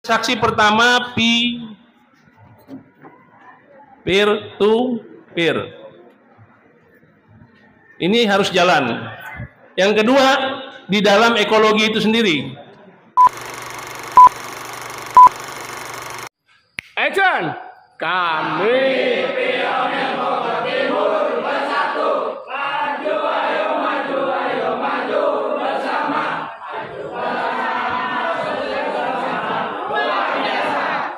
Saksi pertama peer to peer. Ini harus jalan. Yang kedua, di dalam ekologi itu sendiri. Action! Kami Pioner Bogor Timur bersatu, maju ayo maju bersama, maju bersama, sukses bersama, luar biasa.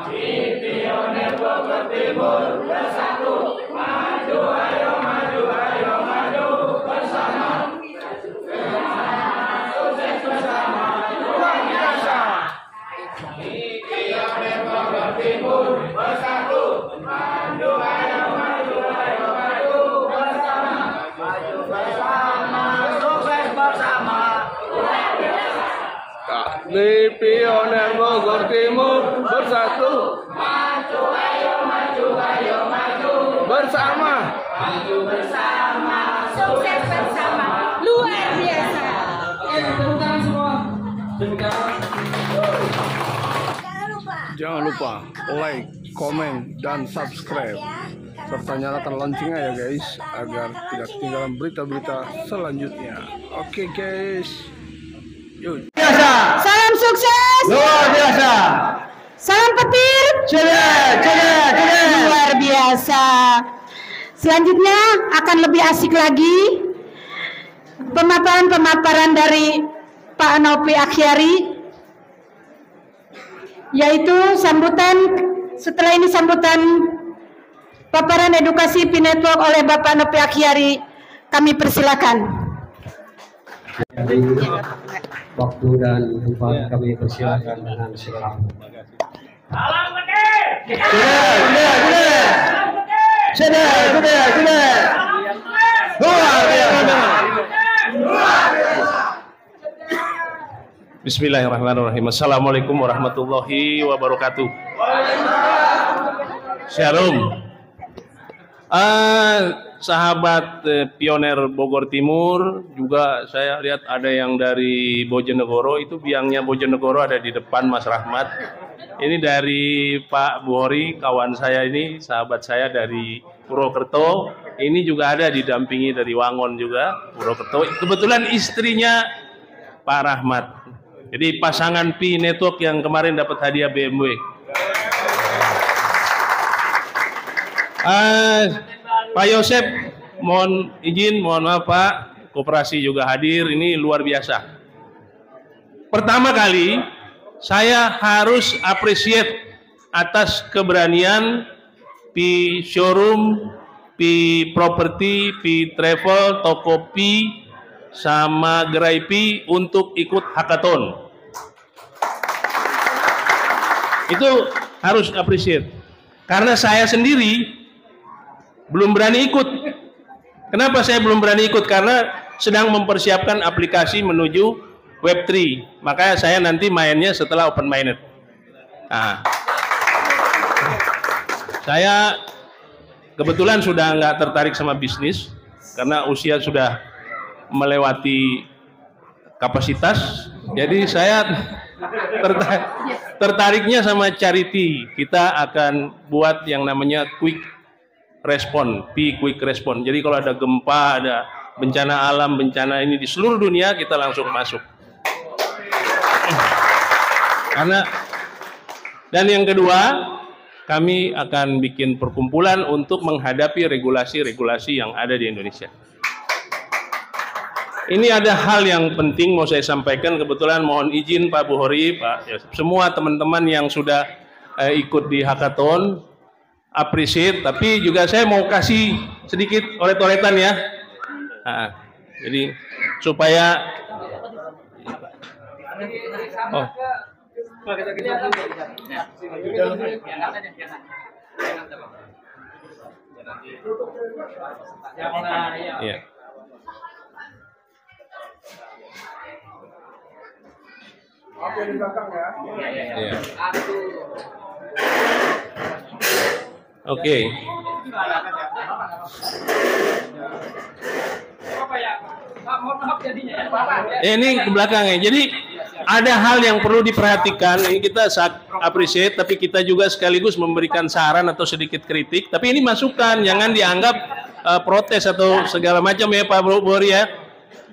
Kami Pioner Bogor Timur bersatu, maju ayo maju bersama, sukses bersama, luar biasa. Kami Pioner Bogor Timur bersatu, maju ayo maju bersama, maju bersama, sukses bersama, luar biasa. Kami Pioner Bogor Timur bersatu, maju ayo maju bersama, maju bersama, Sukses bersama, luar biasa. Tepuk tangan semua. Jangan lupa like, komen, dan subscribe serta nyalakan loncengnya ya guys, agar tidak ketinggalan berita-berita selanjutnya. Oke guys, yuk. Salam sukses. Luar biasa. Salam petir. Luar biasa. Selanjutnya akan lebih asik lagi pemaparan dari Pak Nopi Akhyari, yaitu setelah ini sambutan paparan edukasi Pi Network oleh Bapak Nopi Akhyari. Kami persilakan. Waktu dan tempat kami persilakan dengan segala. Salam petir. Sudah. Luar biasa. Bismillahirrahmanirrahim. Assalamualaikum warahmatullahi wabarakatuh. Shalom. Sahabat Pioner Bogor Timur, juga saya lihat ada yang dari Bojonegoro, itu biangnya Bojonegoro ada di depan Mas Rahmat. Ini dari Pak Buhori, kawan saya ini, sahabat saya dari Purwokerto. Ini juga ada didampingi dari Wangon juga, Purwokerto. Kebetulan istrinya Pak Rahmat. Jadi pasangan Pi Network yang kemarin dapat hadiah BMW. Pak Yosep, mohon maaf Pak, koperasi juga hadir, ini luar biasa. Pertama kali, saya harus appreciate atas keberanian Pi Showroom, Pi Property, Pi Travel, Toko Pi, sama Gerai Pi untuk ikut hackathon. Itu harus appreciate. Karena saya sendiri belum berani ikut. Kenapa saya belum berani ikut? Karena sedang mempersiapkan aplikasi menuju Web3. Makanya saya nanti mainnya setelah open minded. Nah, saya kebetulan sudah nggak tertarik sama bisnis karena usia sudah melewati kapasitas. Jadi saya tertariknya sama charity. Kita akan buat yang namanya quick respon, Pi quick respon. Jadi kalau ada gempa, ada bencana alam, bencana ini di seluruh dunia, kita langsung masuk. Dan yang kedua, kami akan bikin perkumpulan untuk menghadapi regulasi-regulasi yang ada di Indonesia. Ini ada hal yang penting mau saya sampaikan. Kebetulan mohon izin Pak Buhori, Pak Yosef, semua teman-teman yang sudah ikut di hackathon, appreciate. Tapi juga saya mau kasih sedikit oret-oretan ya. Nah, jadi supaya ya. Oke, di belakang ya. Ya. Oke. Ini ke belakang ya. Jadi ada hal yang perlu diperhatikan. Ini kita sangat appreciate, tapi kita juga sekaligus memberikan saran atau sedikit kritik. Tapi ini masukan, jangan dianggap protes atau segala macam ya Pak Bohori ya.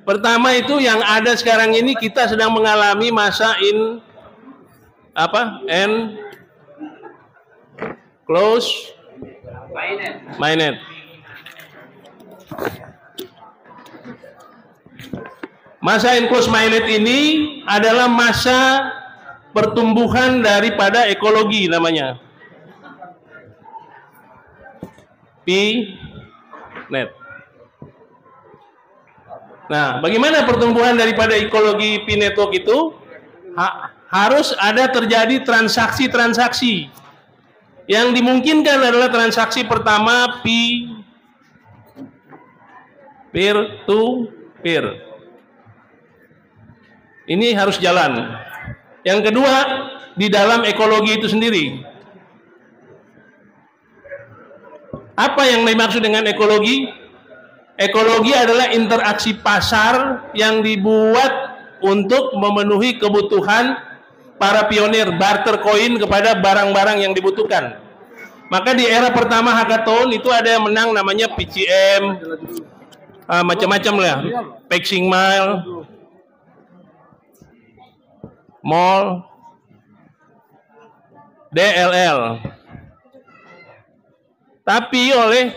Pertama itu yang ada sekarang ini kita sedang mengalami masa close mainnet. Masa enclosed mainnet ini adalah masa pertumbuhan daripada ekologi namanya. P-net. Nah, bagaimana pertumbuhan daripada ekologi P-network itu? Harus ada terjadi transaksi-transaksi. Yang dimungkinkan adalah transaksi pertama peer to peer. Ini harus jalan. Yang kedua, di dalam ekologi itu sendiri. Apa yang dimaksud dengan ekologi? Ekologi adalah interaksi pasar yang dibuat untuk memenuhi kebutuhan para pionir, barter koin kepada barang-barang yang dibutuhkan. Maka di era pertama hackathon itu ada yang menang namanya PCM, macam-macam lah, Paxing Mile, Mall, DLL. Tapi oleh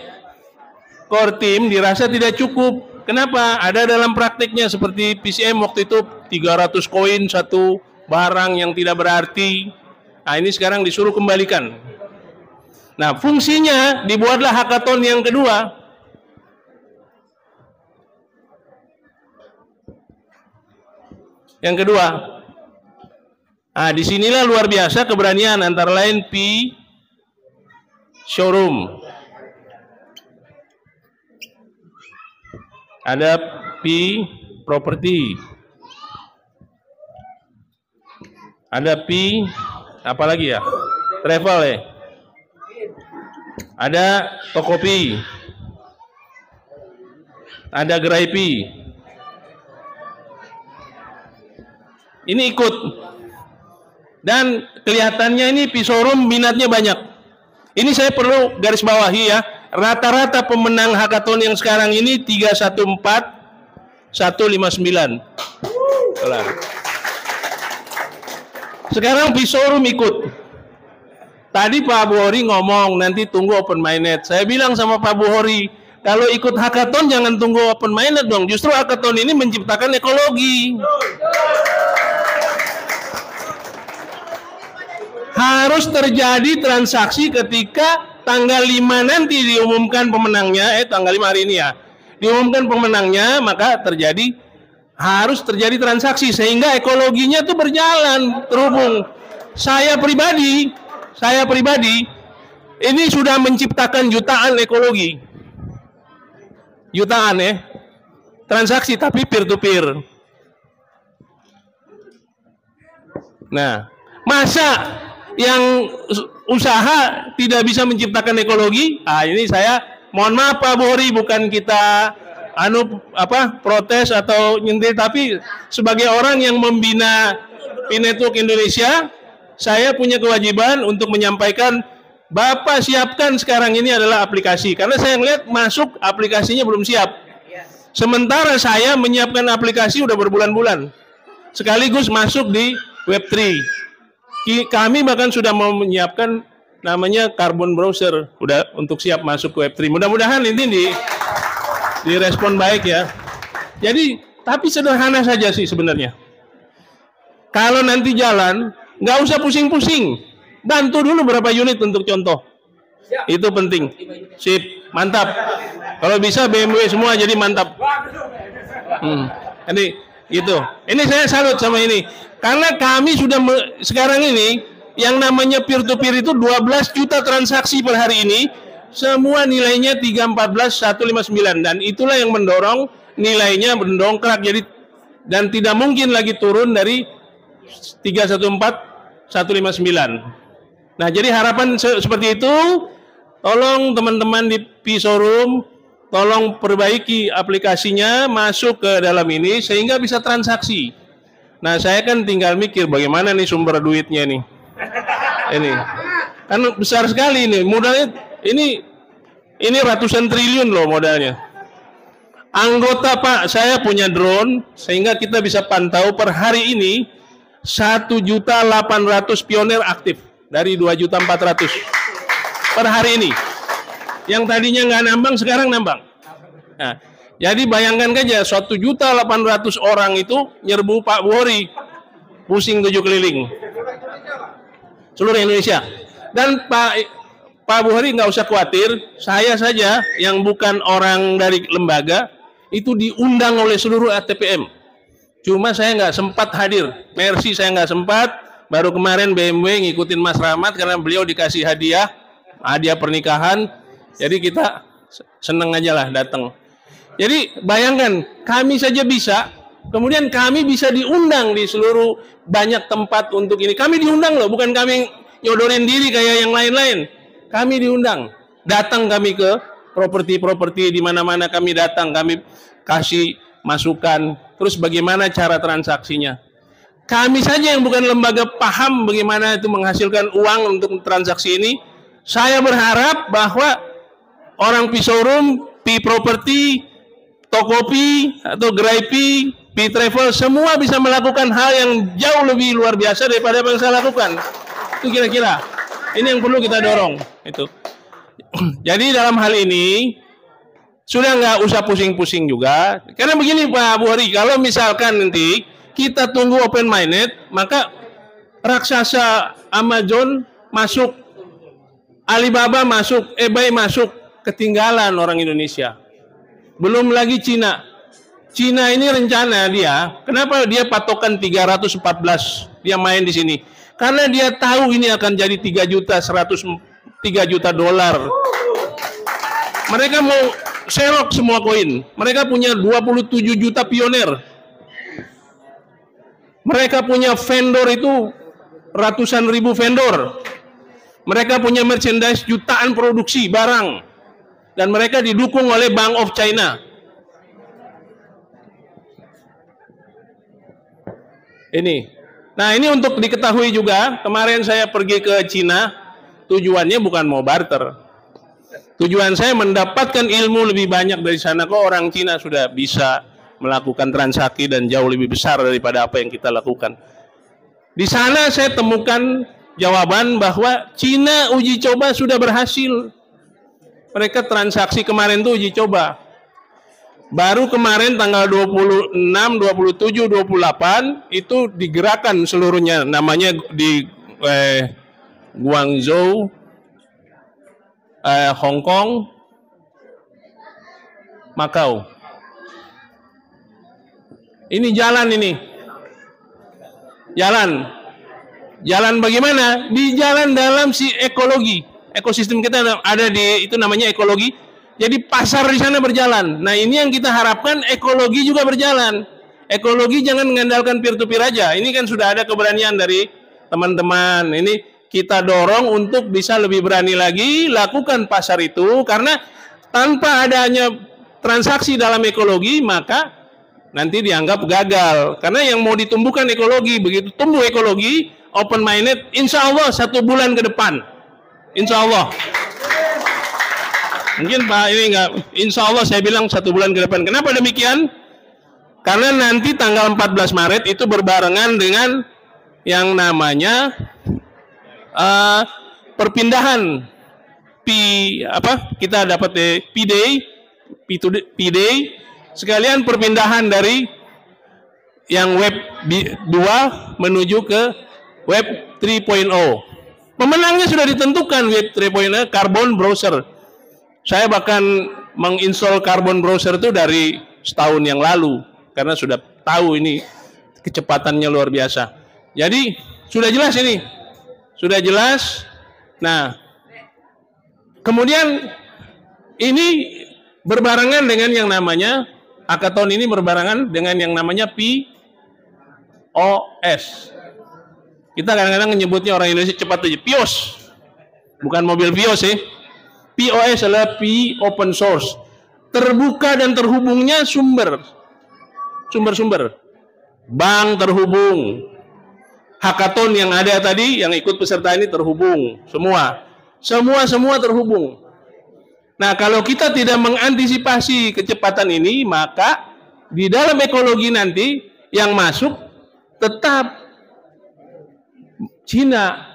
core team dirasa tidak cukup. Kenapa? Ada dalam praktiknya seperti PCM waktu itu 300 koin satu barang yang tidak berarti. Nah, ini sekarang disuruh kembalikan. Nah, fungsinya dibuatlah hackathon yang kedua. Yang kedua. Nah, disinilah luar biasa keberanian antara lain P-Showroom. Ada P-Property. Ada P, apa lagi ya? Travel ya. Ada Tokopedia. Ada Graipi. Ini ikut. Dan kelihatannya ini P-Showroom minatnya banyak. Ini saya perlu garis bawahi ya. Rata-rata pemenang hackathon yang sekarang ini 314, 159. Sekarang P-Showroom ikut. Tadi Pak Bohori ngomong nanti tunggu open mainnet. Saya bilang sama Pak Bohori, kalau ikut hackathon jangan tunggu open mainnet dong. Justru hackathon ini menciptakan ekologi. Harus terjadi transaksi ketika tanggal 5 nanti diumumkan pemenangnya, tanggal 5 hari ini ya. Diumumkan pemenangnya, maka harus terjadi transaksi sehingga ekologinya itu berjalan, terhubung. Saya pribadi ini sudah menciptakan jutaan ekologi. Jutaan ya. Transaksi tapi peer to peer. Nah, masa yang usaha tidak bisa menciptakan ekologi? Ini saya mohon maaf Pak Bohori, bukan kita protes atau nyentil, tapi sebagai orang yang membina P-Network Indonesia, saya punya kewajiban untuk menyampaikan Bapak siapkan sekarang ini adalah aplikasi, karena saya melihat masuk aplikasinya belum siap. Sementara saya menyiapkan aplikasi udah berbulan-bulan, sekaligus masuk di Web3. Kami bahkan sudah mau menyiapkan namanya Carbon Browser, udah untuk siap masuk ke Web3. Mudah-mudahan ini direspon baik ya. Jadi, tapi sederhana saja sih sebenarnya. Kalau nanti jalan, nggak usah pusing-pusing. Bantu dulu berapa unit untuk contoh. Itu penting. Sip, mantap. Kalau bisa BMW semua jadi mantap. Ini gitu. Ini saya salut sama ini. Karena kami sudah sekarang ini yang namanya peer to peer itu 12 juta transaksi per hari ini, semua nilainya 314 159, dan itulah yang mendorong nilainya mendongkrak jadi, dan tidak mungkin lagi turun dari 314 159. Nah, jadi harapan seperti itu. Tolong teman-teman di P-Showroom, tolong perbaiki aplikasinya, masuk ke dalam ini sehingga bisa transaksi. Nah, saya kan tinggal mikir bagaimana nih sumber duitnya nih. Ini kan besar sekali ini modalnya, ini ratusan triliun loh modalnya. Anggota Pak, saya punya drone sehingga kita bisa pantau per hari ini 1.800.000 pioner aktif dari 2.400.000 per hari ini. Yang tadinya nggak nambang sekarang nambang. Nah, jadi bayangkan aja 1.800.000 orang itu nyerbu Pak Buhori, pusing 7 keliling seluruh Indonesia. Dan Pak Buhori nggak usah khawatir, saya saja yang bukan orang dari lembaga itu diundang oleh seluruh ATPM. Cuma saya nggak sempat hadir. Mercy saya nggak sempat. Baru kemarin BMW ngikutin Mas Rahmat karena beliau dikasih hadiah pernikahan. Jadi kita seneng aja lah datang. Jadi bayangkan kami saja bisa. Kemudian kami bisa diundang di seluruh banyak tempat untuk ini. Kami diundang loh, bukan kami nyodorin diri kayak yang lain-lain. Kami diundang. Datang kami ke properti-properti di mana-mana kami datang, kami kasih masukan. Terus bagaimana cara transaksinya? Kami saja yang bukan lembaga paham bagaimana itu menghasilkan uang untuk transaksi ini. Saya berharap bahwa orang P-Showroom, P-Property, Tokopi atau Gerai P-Travel semua bisa melakukan hal yang jauh lebih luar biasa daripada apa yang saya lakukan. Itu kira-kira. Ini yang perlu kita dorong. Itu. Jadi dalam hal ini sudah nggak usah pusing-pusing juga. Karena begini Pak Buhori, kalau misalkan nanti kita tunggu open minded, maka raksasa Amazon masuk, Alibaba masuk, eBay masuk, ketinggalan orang Indonesia. Belum lagi Cina. Cina ini rencana dia, kenapa dia patokan 314 dia main di sini? Karena dia tahu ini akan jadi 3 juta dolar. Mereka mau serok semua koin. Mereka punya 27 juta pioner. Mereka punya vendor itu ratusan ribu vendor. Mereka punya merchandise jutaan produksi barang. Dan mereka didukung oleh Bank of China. Ini. Nah, ini untuk diketahui juga, kemarin saya pergi ke Cina, tujuannya bukan mau barter. Tujuan saya mendapatkan ilmu lebih banyak dari sana. Kok orang Cina sudah bisa melakukan transaksi dan jauh lebih besar daripada apa yang kita lakukan. Di sana saya temukan jawaban bahwa Cina uji coba sudah berhasil. Mereka transaksi kemarin itu uji coba. Baru kemarin tanggal 26, 27, 28 itu digerakkan seluruhnya. Namanya di Guangzhou, Hong Kong, Makau. Ini jalan ini. Jalan bagaimana? Di jalan dalam si ekologi. Ekosistem kita ada di itu namanya ekologi. Jadi pasar di sana berjalan. Nah, ini yang kita harapkan ekologi juga berjalan. Ekologi jangan mengandalkan peer to peer aja. Ini kan sudah ada keberanian dari teman-teman. Ini kita dorong untuk bisa lebih berani lagi lakukan pasar itu, karena tanpa adanya transaksi dalam ekologi maka nanti dianggap gagal. Karena yang mau ditumbuhkan ekologi, begitu tumbuh ekologi, open minded, insya Allah 1 bulan ke depan, insya Allah. Mungkin Pak ini enggak, insya Allah saya bilang 1 bulan ke depan. Kenapa demikian? Karena nanti tanggal 14 Maret itu berbarengan dengan yang namanya perpindahan kita dapat P-Day, sekalian perpindahan dari yang web 2 menuju ke web 3.0. Pemenangnya sudah ditentukan, web 3.0 Carbon Browser. Saya bahkan menginstall Carbon Browser itu dari setahun yang lalu karena sudah tahu ini kecepatannya luar biasa. Jadi sudah jelas ini. Sudah jelas. Nah, kemudian ini berbarengan dengan yang namanya hackathon, ini berbarengan dengan yang namanya POS. Kita kadang-kadang menyebutnya orang Indonesia cepat aja, PIOS. Bukan mobil PIOS ya. POS adalah P open source. Terbuka dan terhubungnya sumber-sumber. bank terhubung, hackathon yang ada tadi, yang ikut peserta ini terhubung, semua terhubung. Nah, kalau kita tidak mengantisipasi kecepatan ini, maka di dalam ekologi nanti yang masuk tetap Cina.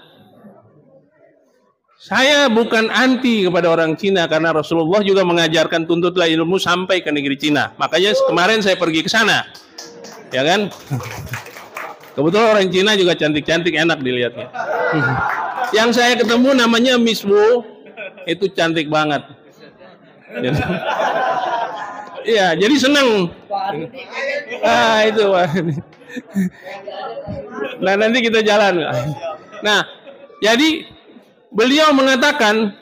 Saya bukan anti kepada orang Cina, karena Rasulullah juga mengajarkan tuntutlah ilmu sampai ke negeri Cina. Makanya kemarin saya pergi ke sana, ya kan? Kebetulan orang Cina juga cantik-cantik, enak dilihatnya. Yang saya ketemu namanya Miss Wu, itu cantik banget. Iya, jadi senang. Itu. Nah, nanti kita jalan. Nah, jadi beliau mengatakan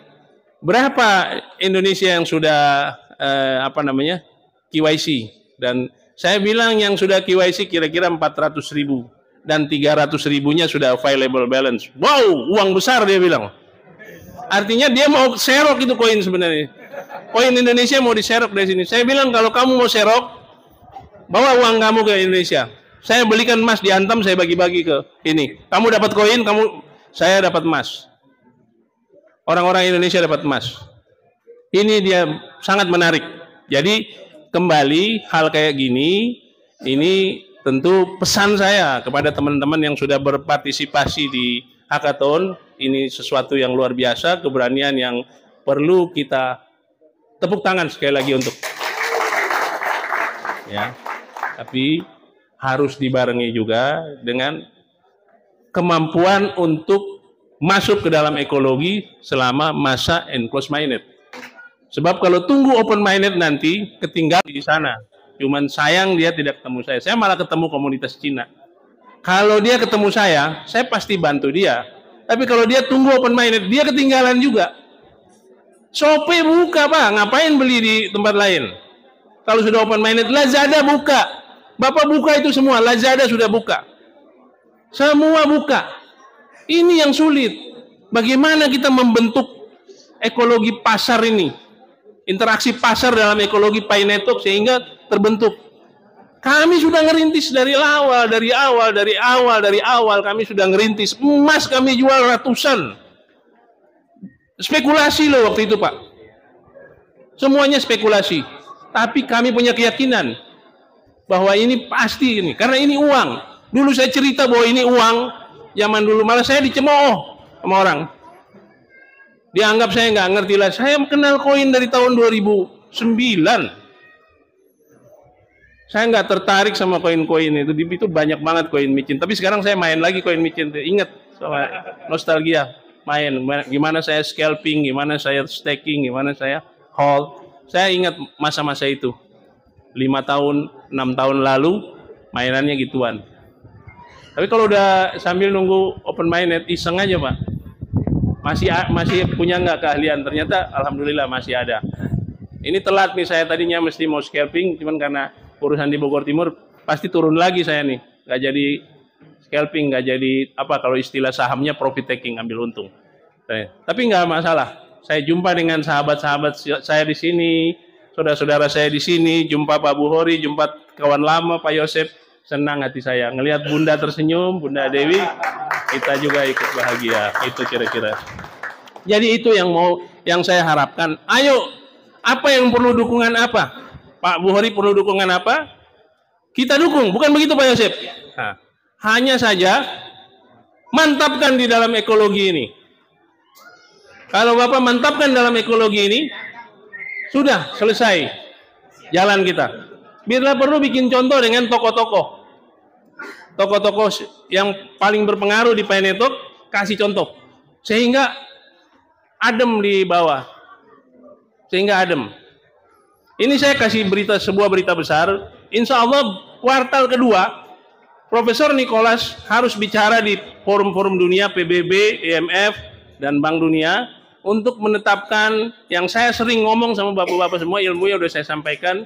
berapa Indonesia yang sudah KYC, dan saya bilang yang sudah KYC kira-kira 400.000 dan 300.000-nya sudah available balance. Wow, uang besar dia bilang. Artinya dia mau serok itu koin sebenarnya. Koin Indonesia mau diserok dari sini. Saya bilang kalau kamu mau serok, bawa uang kamu ke Indonesia. Saya belikan emas dihantam, saya bagi-bagi ke ini. Kamu dapat koin, saya dapat emas. Orang-orang Indonesia dapat emas. Ini dia sangat menarik. Jadi kembali hal kayak gini, ini tentu pesan saya kepada teman-teman yang sudah berpartisipasi di hackathon, ini sesuatu yang luar biasa, keberanian yang perlu kita tepuk tangan sekali lagi untuk. Ya, tapi harus dibarengi juga dengan kemampuan untuk masuk ke dalam ekologi selama masa closed minded. Sebab kalau tunggu open minded nanti ketinggalan di sana. Cuman sayang dia tidak ketemu saya. Saya malah ketemu komunitas Cina. Kalau dia ketemu saya pasti bantu dia. Tapi kalau dia tunggu open minded, dia ketinggalan juga. Shopee buka, Pak. Ngapain beli di tempat lain? Kalau sudah open minded, Lazada buka. Bapak buka itu semua. Lazada sudah buka. Semua buka. Ini yang sulit. Bagaimana kita membentuk ekologi pasar ini? Interaksi pasar dalam ekologi Pi Network sehingga terbentuk. Kami sudah ngerintis dari awal kami sudah ngerintis. Emas kami jual ratusan. Spekulasi loh waktu itu, Pak. Semuanya spekulasi. Tapi kami punya keyakinan bahwa ini pasti ini, karena ini uang. Dulu saya cerita bahwa ini uang zaman dulu, malah saya dicemooh sama orang. Dianggap saya nggak ngerti lah. Saya kenal koin dari tahun 2009. Saya nggak tertarik sama koin-koin itu. Itu banyak banget koin micin. Tapi sekarang saya main lagi koin micin. Ingat sama nostalgia. Main. Gimana saya scalping, gimana saya staking, gimana saya hold. Saya ingat masa-masa itu. 5 tahun, 6 tahun lalu mainannya gituan. Tapi kalau udah sambil nunggu open minded, iseng aja, Pak. Masih punya nggak keahlian? Ternyata alhamdulillah masih ada. Ini telat nih, saya tadinya mesti mau scalping, cuman karena urusan di Bogor Timur pasti turun lagi saya nih, nggak jadi scalping, nggak jadi apa kalau istilah sahamnya profit taking, ambil untung. Tapi nggak masalah. Saya jumpa dengan sahabat-sahabat saya di sini, saudara-saudara saya di sini, jumpa Pak Buhori, jumpa kawan lama Pak Yosep, senang hati saya ngelihat Bunda tersenyum, Bunda Dewi. Kita juga ikut bahagia. Itu kira-kira. Jadi itu yang saya harapkan. Ayo, apa yang perlu dukungan apa? Pak Buhori perlu dukungan apa? Kita dukung. Bukan begitu Pak Yosep? Nah, hanya saja mantapkan di dalam ekologi ini. Kalau Bapak mantapkan dalam ekologi ini, sudah selesai jalan kita. Bila perlu bikin contoh dengan tokoh-tokoh. Tokoh-tokoh yang paling berpengaruh di Pi Network, kasih contoh. Sehingga adem di bawah. Sehingga adem. Ini saya kasih sebuah berita besar. Insya Allah kuartal kedua, Profesor Nicholas harus bicara di forum-forum dunia, PBB, IMF, dan Bank Dunia, untuk menetapkan yang saya sering ngomong sama bapak-bapak semua, ilmunya udah saya sampaikan,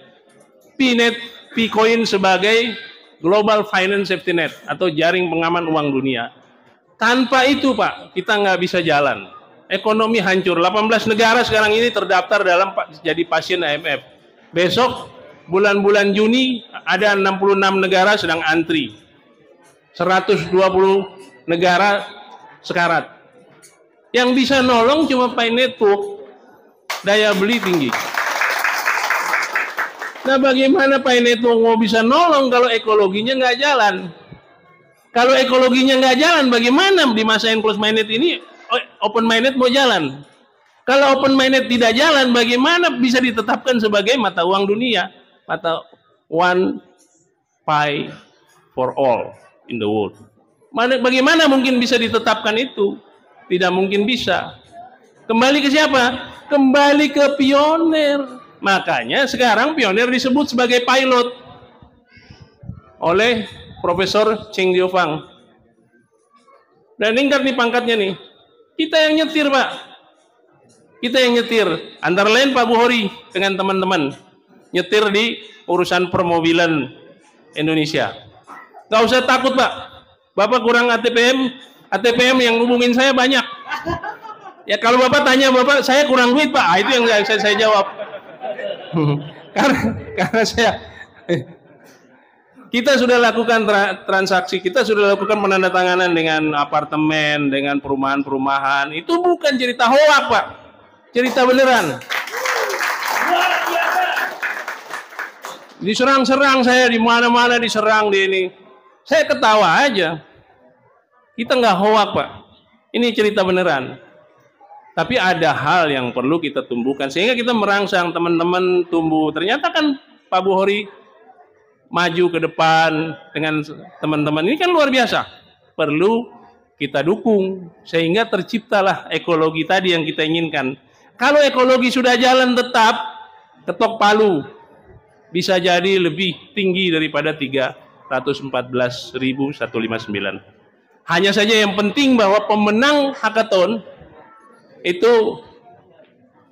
Picoin sebagai Global Finance Safety Net atau jaring pengaman uang dunia. Tanpa itu, Pak, kita nggak bisa jalan. Ekonomi hancur. 18 negara sekarang ini terdaftar dalam jadi pasien IMF. Besok bulan-bulan Juni ada 66 negara sedang antri. 120 negara sekarat. Yang bisa nolong cuma Pi Network, daya beli tinggi. Nah, bagaimana Pi Network mau bisa nolong kalau ekologinya nggak jalan? Kalau ekologinya nggak jalan, bagaimana di masa closed minded ini open minded mau jalan? Kalau open minded tidak jalan, bagaimana bisa ditetapkan sebagai mata uang dunia? Mata one Pi for all in the world. Bagaimana mungkin bisa ditetapkan itu? Tidak mungkin bisa. Kembali ke siapa? Kembali ke pionir. Makanya sekarang pionir disebut sebagai pilot oleh Profesor Cheng Diofang. Dan tingkat nih pangkatnya nih. Kita yang nyetir, Pak. Kita yang nyetir. Antara lain Pak Buhori dengan teman-teman. Nyetir di urusan permobilan Indonesia. Gak usah takut, Pak. Bapak kurang ATPM yang hubungin saya banyak. Ya kalau Bapak tanya Bapak, saya kurang duit, Pak. Itu yang saya jawab. karena kita sudah lakukan transaksi, kita sudah lakukan penandatanganan dengan apartemen, dengan perumahan-perumahan. Itu bukan cerita hoak, Pak. Cerita beneran. Diserang-serang saya di mana-mana, diserang di ini. Saya ketawa aja. Kita nggak hoak, Pak. Ini cerita beneran. Tapi ada hal yang perlu kita tumbuhkan sehingga kita merangsang teman-teman tumbuh. Ternyata kan Pak Buhori maju ke depan dengan teman-teman. Ini kan luar biasa. Perlu kita dukung sehingga terciptalah ekologi tadi yang kita inginkan. Kalau ekologi sudah jalan tetap, ketok palu bisa jadi lebih tinggi daripada 314.159. Hanya saja yang penting bahwa pemenang hackathon itu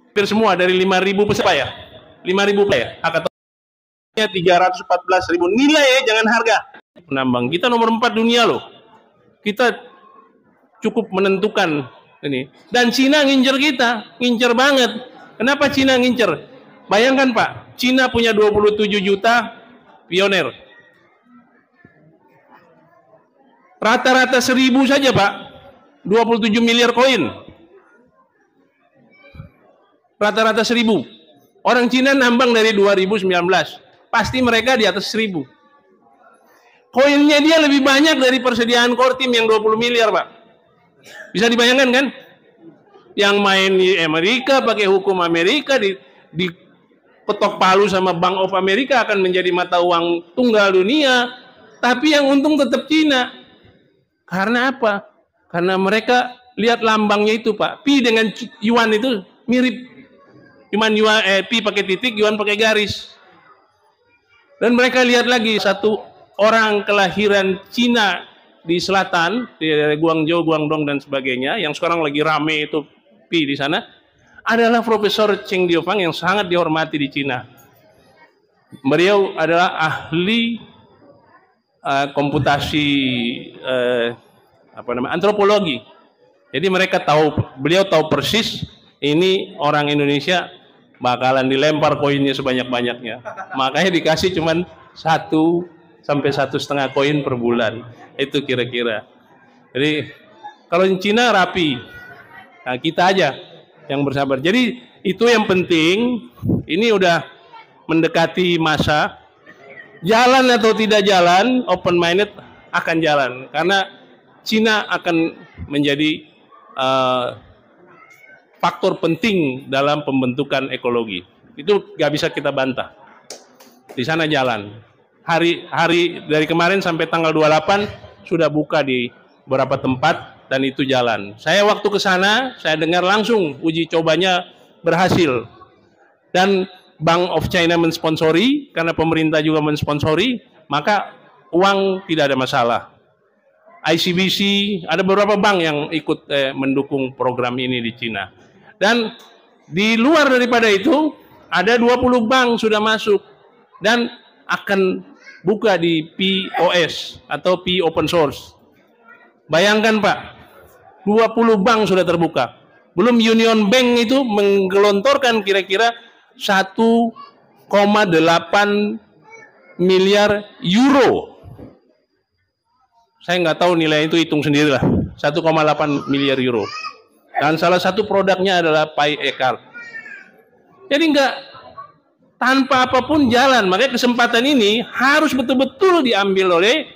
hampir semua dari 5.000 peserta ya. 5.000 ya. Hackathonnya 314.000. Nilai ya, jangan harga. Penambang kita nomor 4 dunia loh. Kita cukup menentukan ini. Dan Cina ngincer kita, ngincer banget. Kenapa Cina ngincer? Bayangkan Pak, Cina punya 27 juta pionir. Rata-rata 1.000 saja Pak, 27 miliar koin. Rata-rata 1.000. Orang Cina nambang dari 2019. Pasti mereka di atas 1.000. Koinnya dia lebih banyak dari persediaan core team yang 20 miliar Pak. Bisa dibayangkan kan? Yang main di Amerika, pakai hukum Amerika, di ketok palu sama Bank of America akan menjadi mata uang tunggal dunia. Tapi yang untung tetap Cina. Karena apa? Karena mereka lihat lambangnya itu Pak. Pi dengan yuan itu mirip. Cuman yuan, pi pakai titik, yuan pakai garis. Dan mereka lihat lagi satu orang kelahiran Cina di selatan, di Guangzhou, Guangdong dan sebagainya, yang sekarang lagi rame itu pi di sana, adalah Profesor Cheng Diofang yang sangat dihormati di Cina. Beliau adalah ahli komputasi antropologi. Jadi beliau tahu persis ini orang Indonesia bakalan dilempar koinnya sebanyak-banyaknya. Makanya dikasih cuman 1 sampai 1,5 koin per bulan. Itu kira-kira. Jadi kalau di Cina rapi. Nah, kita aja yang bersabar. Jadi itu yang penting. Ini udah mendekati masa. Jalan atau tidak jalan, open minded akan jalan. Karena Cina akan menjadi faktor penting dalam pembentukan ekologi. Itu gak bisa kita bantah. Di sana jalan. Hari dari kemarin sampai tanggal 28 sudah buka di beberapa tempat dan itu jalan. Saya waktu ke sana, saya dengar langsung uji cobanya berhasil. Dan Bank of China mensponsori, karena pemerintah juga mensponsori, maka uang tidak ada masalah. ICBC, ada beberapa bank yang ikut mendukung program ini di Cina. Dan di luar daripada itu, ada 20 bank sudah masuk dan akan buka di POS atau P open source. Bayangkan Pak, 20 bank sudah terbuka. Belum Union Bank itu menggelontorkan kira-kira 1 miliar euro. Saya nggak tahu nilai itu, hitung sendirilah. 1,8 miliar euro. Dan salah satu produknya adalah Pi e-card. Jadi nggak, tanpa apapun jalan. Makanya kesempatan ini harus betul-betul diambil oleh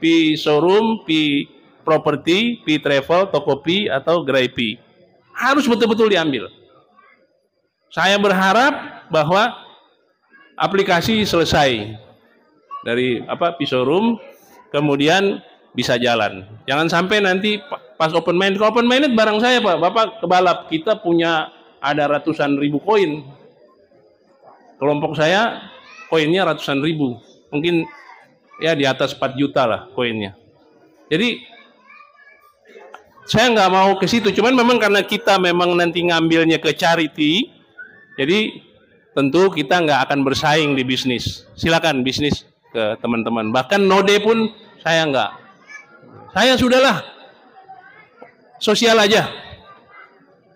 Pi Showroom, Pi Property, Pi Travel, Tokopedia atau Graipi. Harus betul-betul diambil. Saya berharap bahwa aplikasi selesai dari Pi Showroom, kemudian bisa jalan. Jangan sampai nanti pas open mind, kalau open minded barang saya Pak, Bapak kebalap, kita punya ada ratusan ribu koin. Kelompok saya koinnya ratusan ribu, mungkin ya di atas 4 juta lah koinnya. Jadi saya nggak mau ke situ, cuman memang karena kita memang nanti ngambilnya ke charity, jadi tentu kita nggak akan bersaing di bisnis. Silakan bisnis ke teman-teman. Bahkan node pun saya nggak. Saya sudahlah sosial aja.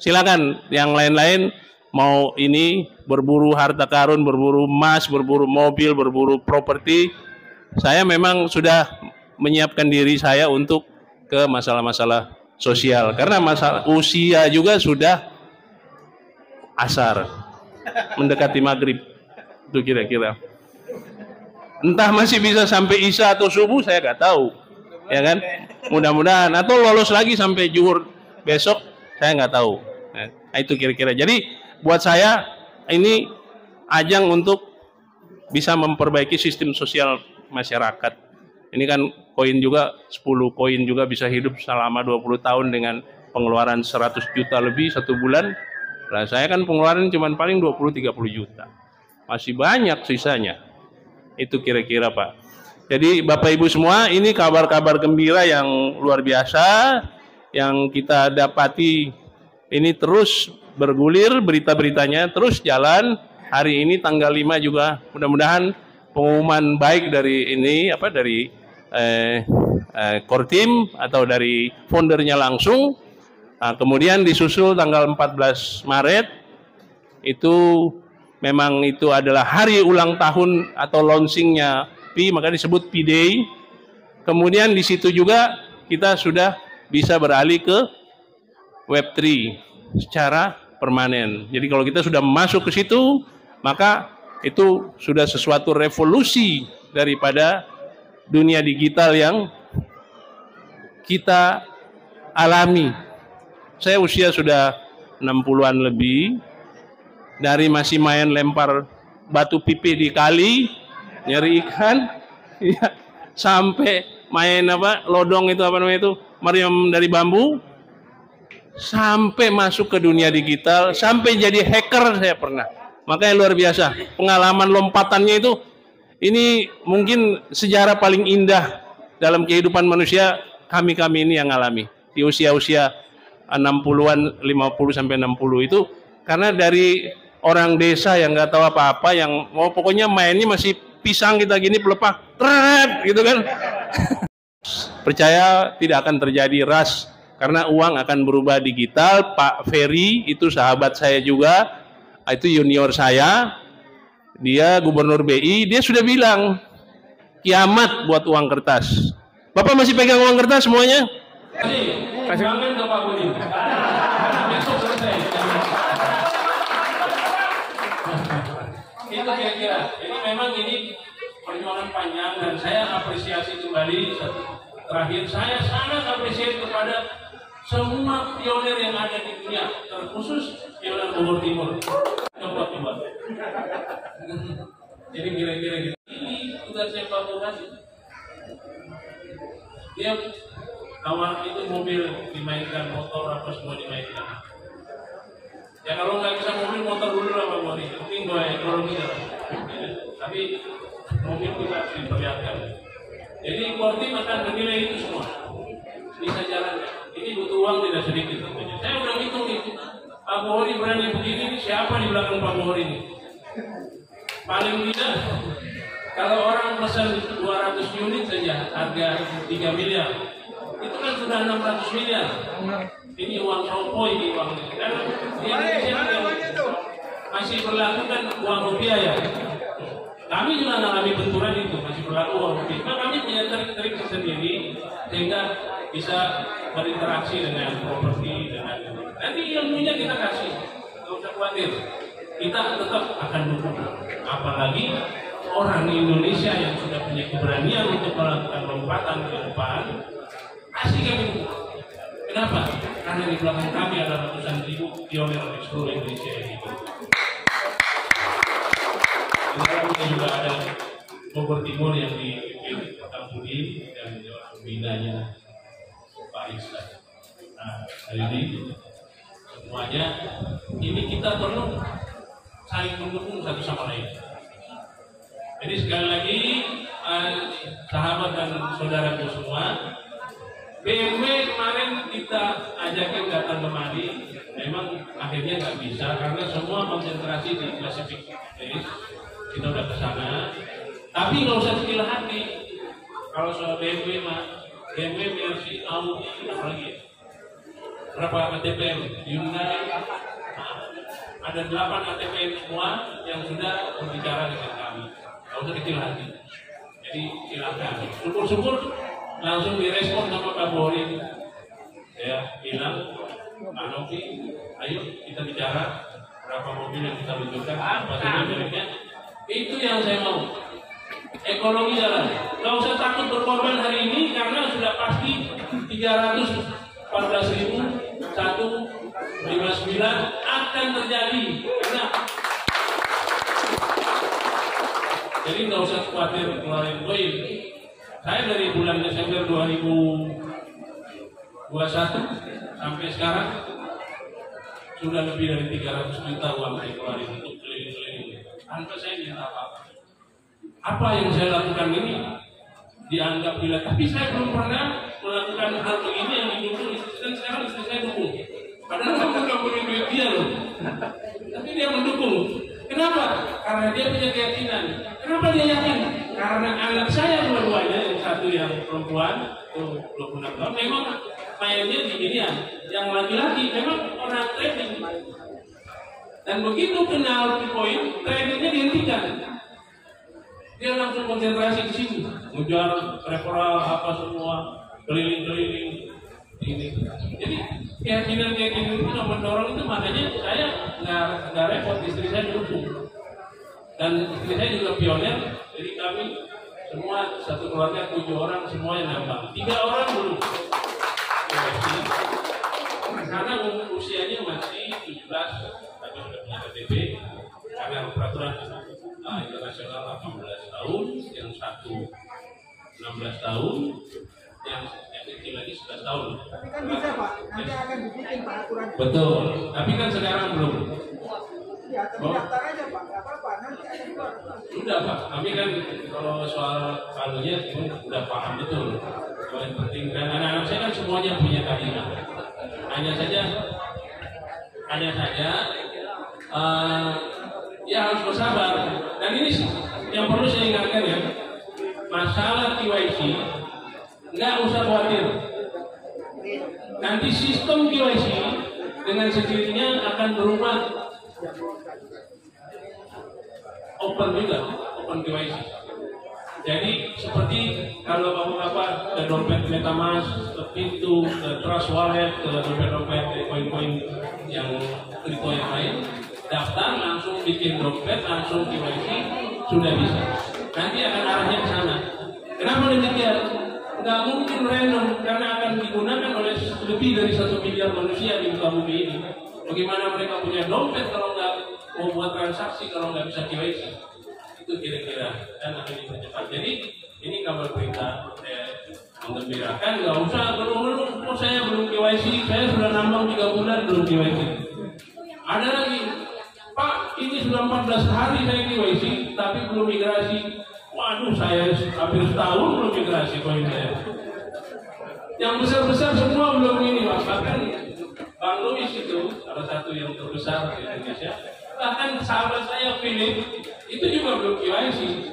Silakan yang lain-lain mau ini berburu harta karun, berburu emas, berburu mobil, berburu properti. Saya memang sudah menyiapkan diri saya untuk ke masalah-masalah sosial. Karena masalah usia juga sudah asar, mendekati maghrib. Itu kira-kira. Entah masih bisa sampai isya atau subuh, saya nggak tahu. Ya kan? Mudah-mudahan. Atau lolos lagi sampai zuhur besok, saya nggak tahu. Nah, itu kira-kira. Jadi buat saya ini ajang untuk bisa memperbaiki sistem sosial masyarakat. Ini kan koin juga, 10 koin juga bisa hidup selama 20 tahun dengan pengeluaran 100 juta lebih satu bulan. Nah, saya kan pengeluaran cuma paling 20-30 juta. Masih banyak sisanya. Itu kira-kira Pak. Jadi Bapak Ibu semua, ini kabar-kabar gembira yang luar biasa yang kita dapati. Ini terus bergulir, berita-beritanya terus jalan. Hari ini tanggal 5 juga mudah-mudahan pengumuman baik dari ini dari core team atau dari foundernya langsung. Nah, kemudian disusul tanggal 14 Maret itu memang itu adalah hari ulang tahun atau launchingnya Pi, maka disebut Pi Day. Kemudian di situ juga kita sudah bisa beralih ke Web3 secara permanen. Jadi kalau kita sudah masuk ke situ, maka itu sudah sesuatu revolusi daripada dunia digital yang kita alami. Saya usia sudah 60-an lebih, dari masih main lempar batu pipi di kali, nyari ikan, ya, sampai main lodong itu meriam dari bambu, sampai masuk ke dunia digital, sampai jadi hacker saya pernah. Makanya luar biasa pengalaman lompatannya itu. Ini mungkin sejarah paling indah dalam kehidupan manusia kami ini yang alami di usia-usia 60-an, 50 sampai 60 itu, karena dari orang desa yang nggak tahu apa-apa, yang mau pokoknya mainnya masih pisang kita gini pelepah, gitu kan. Percaya tidak akan terjadi rush karena uang akan berubah digital. Pak Ferry itu sahabat saya juga, itu junior saya, dia gubernur BI, dia sudah bilang kiamat buat uang kertas. Bapak masih pegang uang kertas semuanya? Jangan ke Pak Budi. Besok selesai. Itu kira-kira. Jadi memang ini perjuangan panjang dan saya apresiasi kembali. Terakhir saya sangat apresiasi kepada semua pionir yang ada di dunia, terkhusus pionir Bogor Timur. Coba. Jadi kira-kira gitu. Ini sudah saya evaluasi. Dia awal itu mobil dimainkan, motor apa semua dimainkan. Ya kalau nggak bisa mobil, motor dulu lah Pak Bori. Mungkin dua ekonomi lah. Tapi mobil kita diperlihatkan. Jadi core team akan menilai itu semua. Bisa jalan. Ini butuh uang tidak sedikit. Saya udah hitung itu. Pak Bori berani begini, siapa di belakang Pak Bori ini? Paling tidak, kalau orang pesan 200 unit saja, harga 3 miliar. Itu kan sudah 600 miliar. Ini uang sopo ini uangnya. Dan di Indonesia yang masih berlaku kan uang rupiah ya. Kami juga mengalami benturan itu, masih berlaku. Cuma kami punya trik-trik sendiri sehingga bisa berinteraksi dengan properti, dengan nanti ilmunya kita kasih, nggak usah khawatir. Kita tetap akan dukung. Apalagi orang Indonesia yang sudah punya keberanian untuk melakukan lompatan ke depan, kasih kami. Kenapa? Karena di belakang kami ada ratusan ribu pionir di seluruh Indonesia ini. Di dalamnya juga ada Bogor Timur yang dipimpin Kang Budi dan pembinanya Pak Iksan. Nah, hari ini semuanya ini kita perlu saling mendukung satu sama lain. Jadi sekali lagi sahabat dan saudaraku semua, BMW kemarin kita ajakin datang kemari, memang akhirnya nggak bisa karena semua konsentrasi di Pacific Place. Kita udah ke sana, tapi nggak usah kecil hati. Kalau soal BMW mah, BMW, Mercy, Audi, apalagi berapa ATPM, Hyundai, ada 8 ATPM semua yang sudah berbicara dengan kami. Nggak usah kecil hati. Jadi silakan. Syukur-syukur langsung direspon sama Pak Borin. Ya, bilang, Pak Novi, ayo kita bicara berapa mobil yang kita luncurkan, apa saja miliknya. Itu yang saya mau. Ekonomi jalan. Nggak usah takut berkorban hari ini karena sudah pasti 314.159 akan terjadi. Karena jadi nggak usah khawatir keluarin koin. Saya dari bulan Desember 2021 sampai sekarang sudah lebih dari 300 juta uang saya keluarin untuk keliling-keliling tanpa saya minta apa-apa. Apa yang saya lakukan ini dianggap gila, tapi saya belum pernah melakukan hal begini yang didukung istri saya. Sekarang istri saya dukung, padahal kamu nggak punya duit dia loh, tapi dia mendukung. Kenapa? Karena dia punya keyakinan. Kenapa dia yakin? Karena anak saya dua-duanya, yang satu yang perempuan tuh 26 tahun, memang mainnya di ginian, yang laki-laki memang orang trading. Dan begitu kenal poin, tradingnya dihentikan. Dia langsung konsentrasi ke sini, ngejar referral apa semua, keliling-keliling ini. Jadi keyakinan itu mendorong itu, makanya saya nggak repot, istri saya dukung. Dan istri saya juga pionir, jadi kami semua satu keluarga 7 orang semuanya nambah, 3 orang dulu. Karena usianya masih 17, tapi sudah punya KTP. Karena peraturan internasional 18 tahun, yang satu 16 tahun, yang kecil lagi 11 tahun. Tapi kan bisa Pak, nanti akan dibikin Pak aturan. Betul, tapi kan sekarang belum. Ya, tapi daftar aja Pak, nggak apa-apa, nanti akan keluar. Sudah Pak, kami kan kalau soal kalunya sudah paham betul. Yang penting, dan anak-anak saya kan semuanya punya keadilan. Hanya saja ya harus bersabar. Dan ini yang perlu saya ingatkan ya, masalah KYC nggak usah khawatir. Nanti sistem KYC dengan sendirinya akan berubah open juga, open KYC. Jadi seperti kalau bapak-bapak ke dompet MetaMask, ke pintu, ke Trust Wallet, ke dompet-dompet koin-koin yang kripto yang lain, daftar langsung bikin dompet, langsung KYC, sudah bisa. Nanti akan arahnya ke sana. Kenapa demikian? Nggak mungkin random, karena akan digunakan oleh lebih dari 1 miliar manusia di muka bumi ini. Bagaimana mereka punya dompet kalau nggak mau buat transaksi, kalau nggak bisa KYC? Itu kira-kira, dan akan dipercepat. Jadi ini kabar berita menggembirakan. Nggak usah belum saya belum KYC, saya sudah nambang 3 bulan belum KYC. Ada lagi, Pak, ini sudah 14 hari saya KYC, tapi belum migrasi. Waduh, saya hampir setahun belum migrasi koin saya. Yang besar-besar semua belum ini, Pak. Bahkan Bang Louis itu salah satu yang terbesar di Indonesia. Bahkan sahabat saya Philip itu juga belum KYC.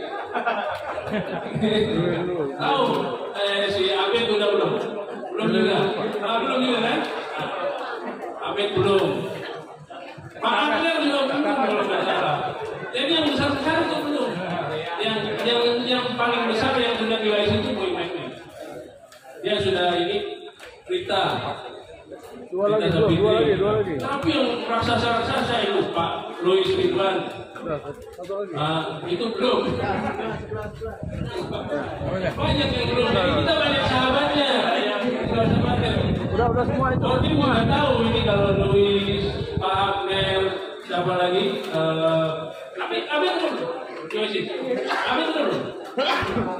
Tahu si Abed udah belum juga. Belum juga kan? Abed belum. Pak Adler juga belum kalau nggak salah. Jadi yang besar-besar itu belum. Dua lagi. Tapi yang raksasa itu Pak Louis Ridwan. Satu lagi. Itu belum. Banyak yang belum. Jadi kita banyak sahabatnya. Udah semua itu. Tapi nggak tahu ini kalau Louis, Pak Abner, siapa lagi? Abner belum. Abner belum.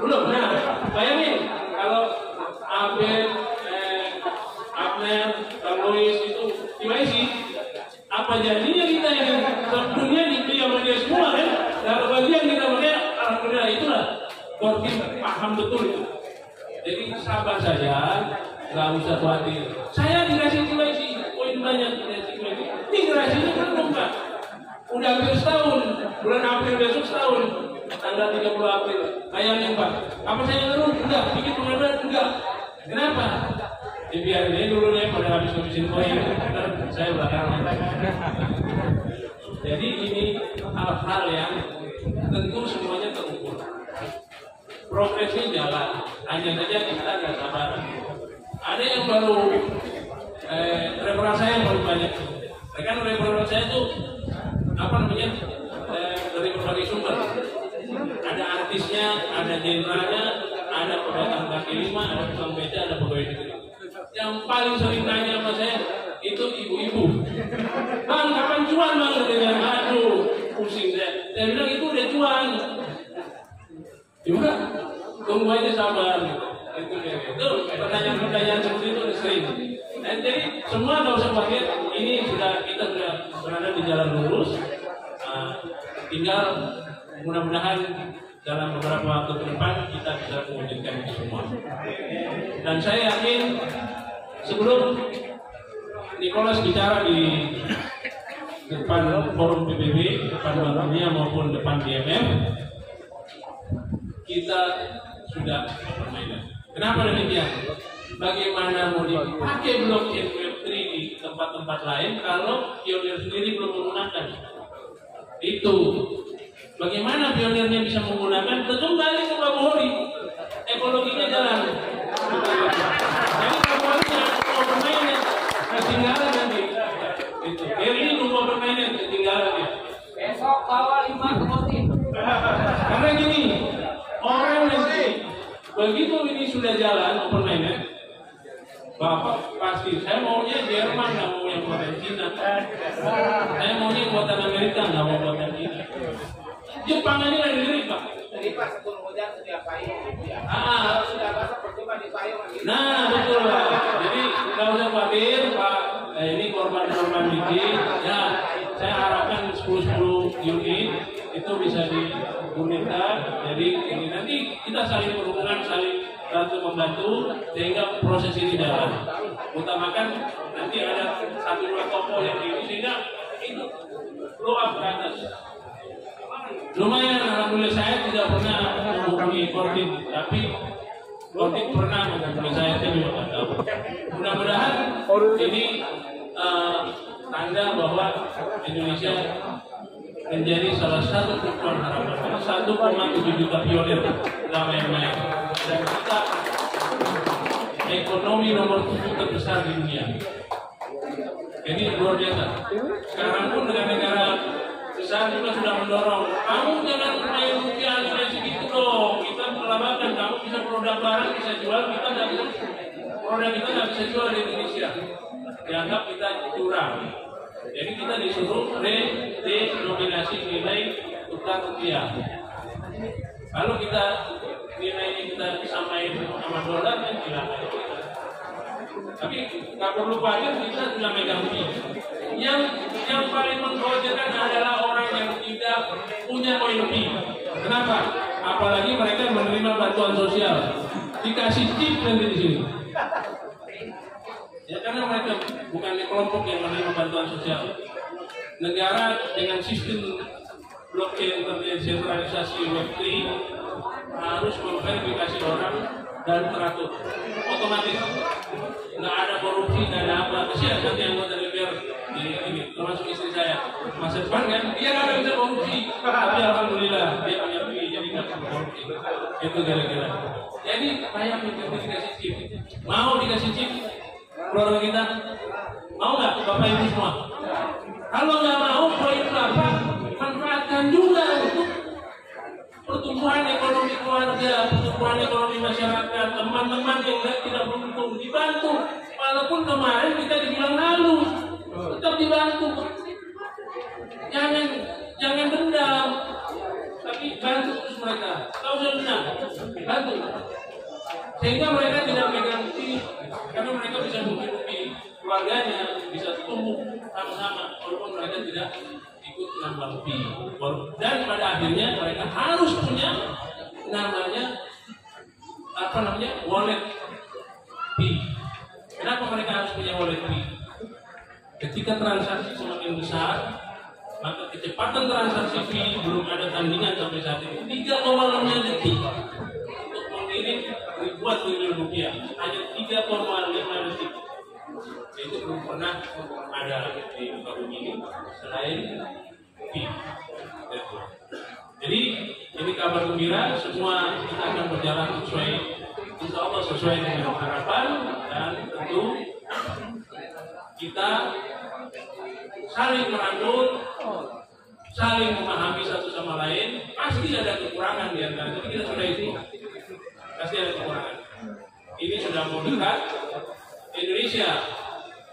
Belum. Nah, bayangin kalau Abner, Louis itu gimana sih? Apa jadinya kita yang dunia dibeli sama dia semua kan? Kalau bagian kita pakai, alhamdulillah itulah Kortin paham betul itu. Jadi sabar saja, nggak usah khawatir. Saya dikasih QIC, poin banyak dikasih QIC. Ini gerasinya belum Pak. Udah hampir setahun, bulan April besok setahun, tanggal 30 April. Bayangin Pak, apa saya terus? Enggak, bikin pengaduan? Enggak. Kenapa? Biar dia dulu nih pada habis ngabisin koin, saya belakangan. Jadi ini hal-hal yang tentu semuanya terukur. Progresnya jalan, hanya saja kita nggak sabar. Ada yang baru, referensi saya yang baru banyak. Kan referensi saya itu apa namanya dari berbagai sumber. Ada artisnya, ada generalnya, ada pedagang kaki lima, ada tukang beca, ada pegawai negeri. Yang paling sering tanya sama saya itu ibu-ibu. Bang, kapan cuan bang? Katanya, aduh, pusing saya. Saya bilang itu udah cuan. Juga, tunggu aja sabar. Gitu. Itu pertanyaan-pertanyaan seperti itu udah sering. Dan jadi semua nggak usah khawatir. Ini kita sudah berada di jalan lurus. Tinggal mudah-mudahan dalam beberapa waktu ke depan kita bisa mewujudkan itu semua. Dan saya yakin sebelum Nicholas bicara di depan forum PBB, depan Bank Dunia maupun depan IMF, kita sudah permainan. Kenapa demikian? Bagaimana mau dipakai blockchain Web3 di tempat-tempat lain kalau pionir sendiri belum menggunakan? Itu. Bagaimana pionirnya bisa menggunakan? Tentu kembali ke Pak Bohori. Ekologinya jalan. Jadi Pak Bohori mau bermainnya ketinggalan nanti. Itu. Ini lupa bermainnya ketinggalan ya. Besok bawa 5 ke Kotin. Karena gini, orang nanti begitu ini sudah jalan permainan, Bapak pasti saya maunya Jerman, nggak mau yang buatan Cina. Saya maunya buatan Amerika, nggak mau buatan Cina. Jepang ini lagi diri Pak. Jadi pas sebelum hujan setiap payung gitu ya. Kalau sudah basah percuma di payung lagi. Nah betul Pak. Jadi nggak usah khawatir Pak. Ini korban-korban dikit. Ya saya harapkan 10 unit itu bisa digulirkan. Jadi ini nanti kita saling berhubungan, saling bantu membantu sehingga proses ini jalan. Utamakan nanti ada 1-2 toko yang ini sehingga itu blow up ke atas. Lumayan, alhamdulillah saya tidak pernah menghubungi Kortin, tapi Kortin pernah menghubungi saya juga nggak tahu. Mudah-mudahan ini tanda bahwa Indonesia menjadi salah satu tumpuan harapan. 1,7 juta pionir nggak main-main, dan kita ekonomi nomor 7 terbesar di dunia. Jadi luar biasa. Sekarang pun negara-negara besar juga sudah mendorong, kamu jangan main rupiah kayak segitu dong, kita melabakan, kamu bisa produk barang bisa jual, kita nggak bisa, produk kita nggak bisa jual di Indonesia, dianggap kita curang. Jadi kita disuruh redenominasi nilai tukar rupiah. Kalau kita nilainya kita samain sama dolar kan silakan. Tapi nggak perlu khawatir, kita sudah megang ini. Yang paling mengkhawatirkan adalah orang yang tidak punya koin lebih. Kenapa? Apalagi mereka menerima bantuan sosial, dikasih chip nanti di sini. Ya karena mereka bukan kelompok yang menerima bantuan sosial. Negara dengan sistem blockchain terdesentralisasi Web3 harus memverifikasi orang dan teratur, otomatis. Nggak ada korupsi, nggak ada apa. Kesian nanti anggota DPR ini, termasuk istri saya, masa depan kan, dia nggak bisa korupsi, tapi alhamdulillah dia punya duit, jadi nggak bisa korupsi. Itu kira-kira. Jadi banyak yang dikasih chip, mau dikasih chip keluarga kita, Kalau nggak mau poin 8, manfaatkan juga untuk pertumbuhan ekonomi keluarga, pertumbuhan ekonomi masyarakat, teman-teman yang tidak beruntung dibantu. Walaupun kemarin kita dibilang lalu, tetap dibantu. Jangan dendam, tapi bantu terus mereka. Tahu sudah dendam, bantu. Sehingga mereka tidak megang bukti, karena mereka bisa bukti keluarganya, bisa tumbuh sama-sama, walaupun mereka tidak ikut nambah bukti. Dan pada akhirnya mereka harus punya namanya wallet fee. Kenapa mereka harus punya wallet fee? Ketika transaksi semakin besar, maka kecepatan transaksi fee belum ada tandingan sampai saat ini 3,6 detik untuk mengirim ribuan triliun rupiah, hanya 3,5 detik. Itu belum pernah ada di muka bumi ini selain fee. Jadi ini kabar gembira, semua kita akan berjalan sesuai, insya Allah sesuai dengan harapan, dan tentu kita saling merangkul, saling memahami satu sama lain. Pasti ada kekurangan di antara kita sudah itu, pasti ada kekurangan. Ini sudah mau dekat. Indonesia,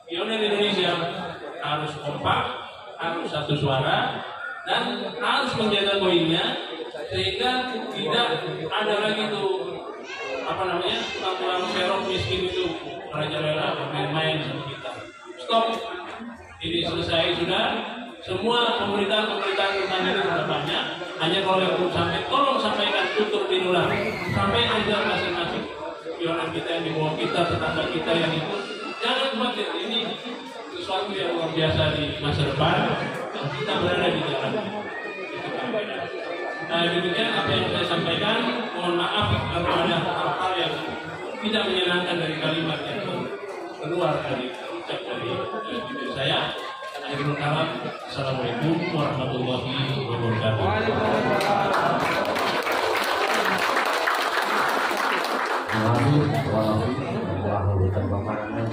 pionir Indonesia harus kompak, harus satu suara, dan harus menjaga poinnya sehingga tidak ada lagi tuh tukang-tukang serok miskin itu merajalela bermain-main sama kita. Stop. Ini selesai sudah. Semua pemberitaan-pemberitaan tentang ini sudah banyak. Hanya kalau yang belum sampai, tolong sampaikan, tutur tinular, sampai aja masing-masing pionir kita yang di bawah kita, tetangga kita yang ikut. Jangan khawatir, ini sesuatu yang luar biasa di masa depan, dan kita berada di jalan. Demikian apa yang saya sampaikan. Mohon maaf kalau ada hal-hal yang tidak menyenangkan dari kalimat yang keluar dari ucap dari diri saya. Akhirul kalam, assalamualaikum warahmatullahi wabarakatuh.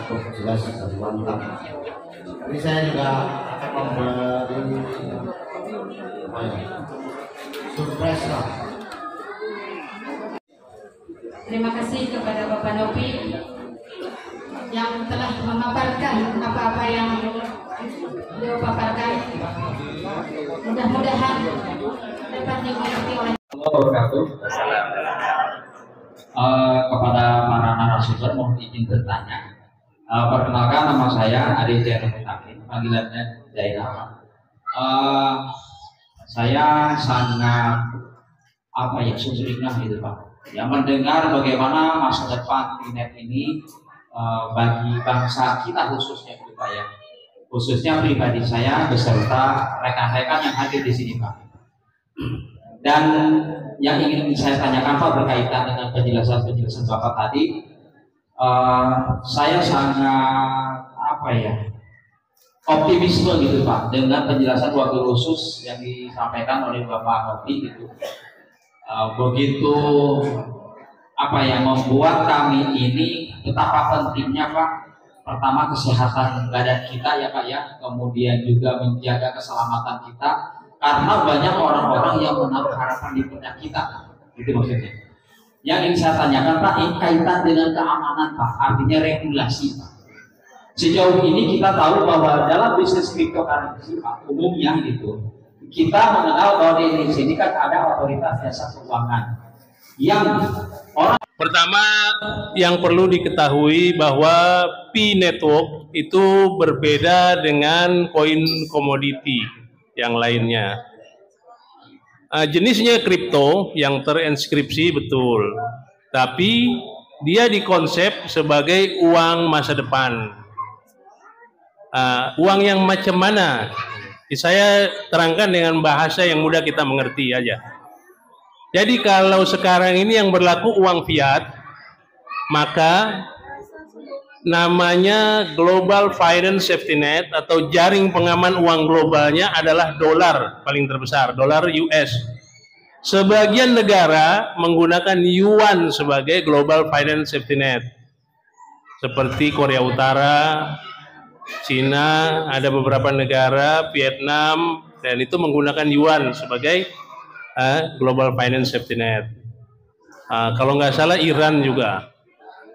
Cukup jelas dan mantap. Ini saya juga akan memberi surprise lah. Terima kasih kepada Bapak Nopi yang telah memaparkan apa-apa yang beliau paparkan. Mudah-mudahan dapat dimengerti oleh kepada para narasumber mohon izin bertanya. Perkenalkan, nama saya Adi Zainal Mutakin, panggilannya Zainal. Saya sangat sumringah gitu Pak, yang mendengar bagaimana masa depan Pinet ini bagi bangsa kita khususnya gitu Pak ya, khususnya pribadi saya beserta rekan-rekan yang hadir di sini Pak. Dan yang ingin saya tanyakan Pak berkaitan dengan penjelasan Bapak tadi, saya sangat optimisme gitu Pak dengan penjelasan wabil khusus yang disampaikan oleh Bapak Nopi gitu. Begitu membuat kami ini betapa pentingnya Pak, pertama kesehatan badan kita ya Pak ya, kemudian juga menjaga keselamatan kita, karena banyak orang-orang yang menaruh harapan di pundak kita, gitu maksudnya. Yang ingin saya tanyakan Pak, kaitan dengan keamanan Pak, artinya regulasi Pak. Sejauh ini kita tahu bahwa dalam bisnis cryptocurrency Pak, umumnya gitu, kita mengenal bahwa di Indonesia ini kan ada otoritas jasa keuangan yang orang. Pertama yang perlu diketahui bahwa Pi Network itu berbeda dengan koin komoditi yang lainnya. Jenisnya kripto yang terinskripsi betul, tapi dia dikonsep sebagai uang masa depan. Uang yang macam mana? Saya terangkan dengan bahasa yang mudah kita mengerti aja. Jadi kalau sekarang ini yang berlaku uang fiat, maka namanya Global Finance Safety Net atau jaring pengaman uang globalnya adalah dolar paling terbesar, dolar US. Sebagian negara menggunakan yuan sebagai Global Finance Safety Net, seperti Korea Utara, Cina, ada beberapa negara, Vietnam, dan itu menggunakan yuan sebagai global finance safety net. Kalau nggak salah Iran juga.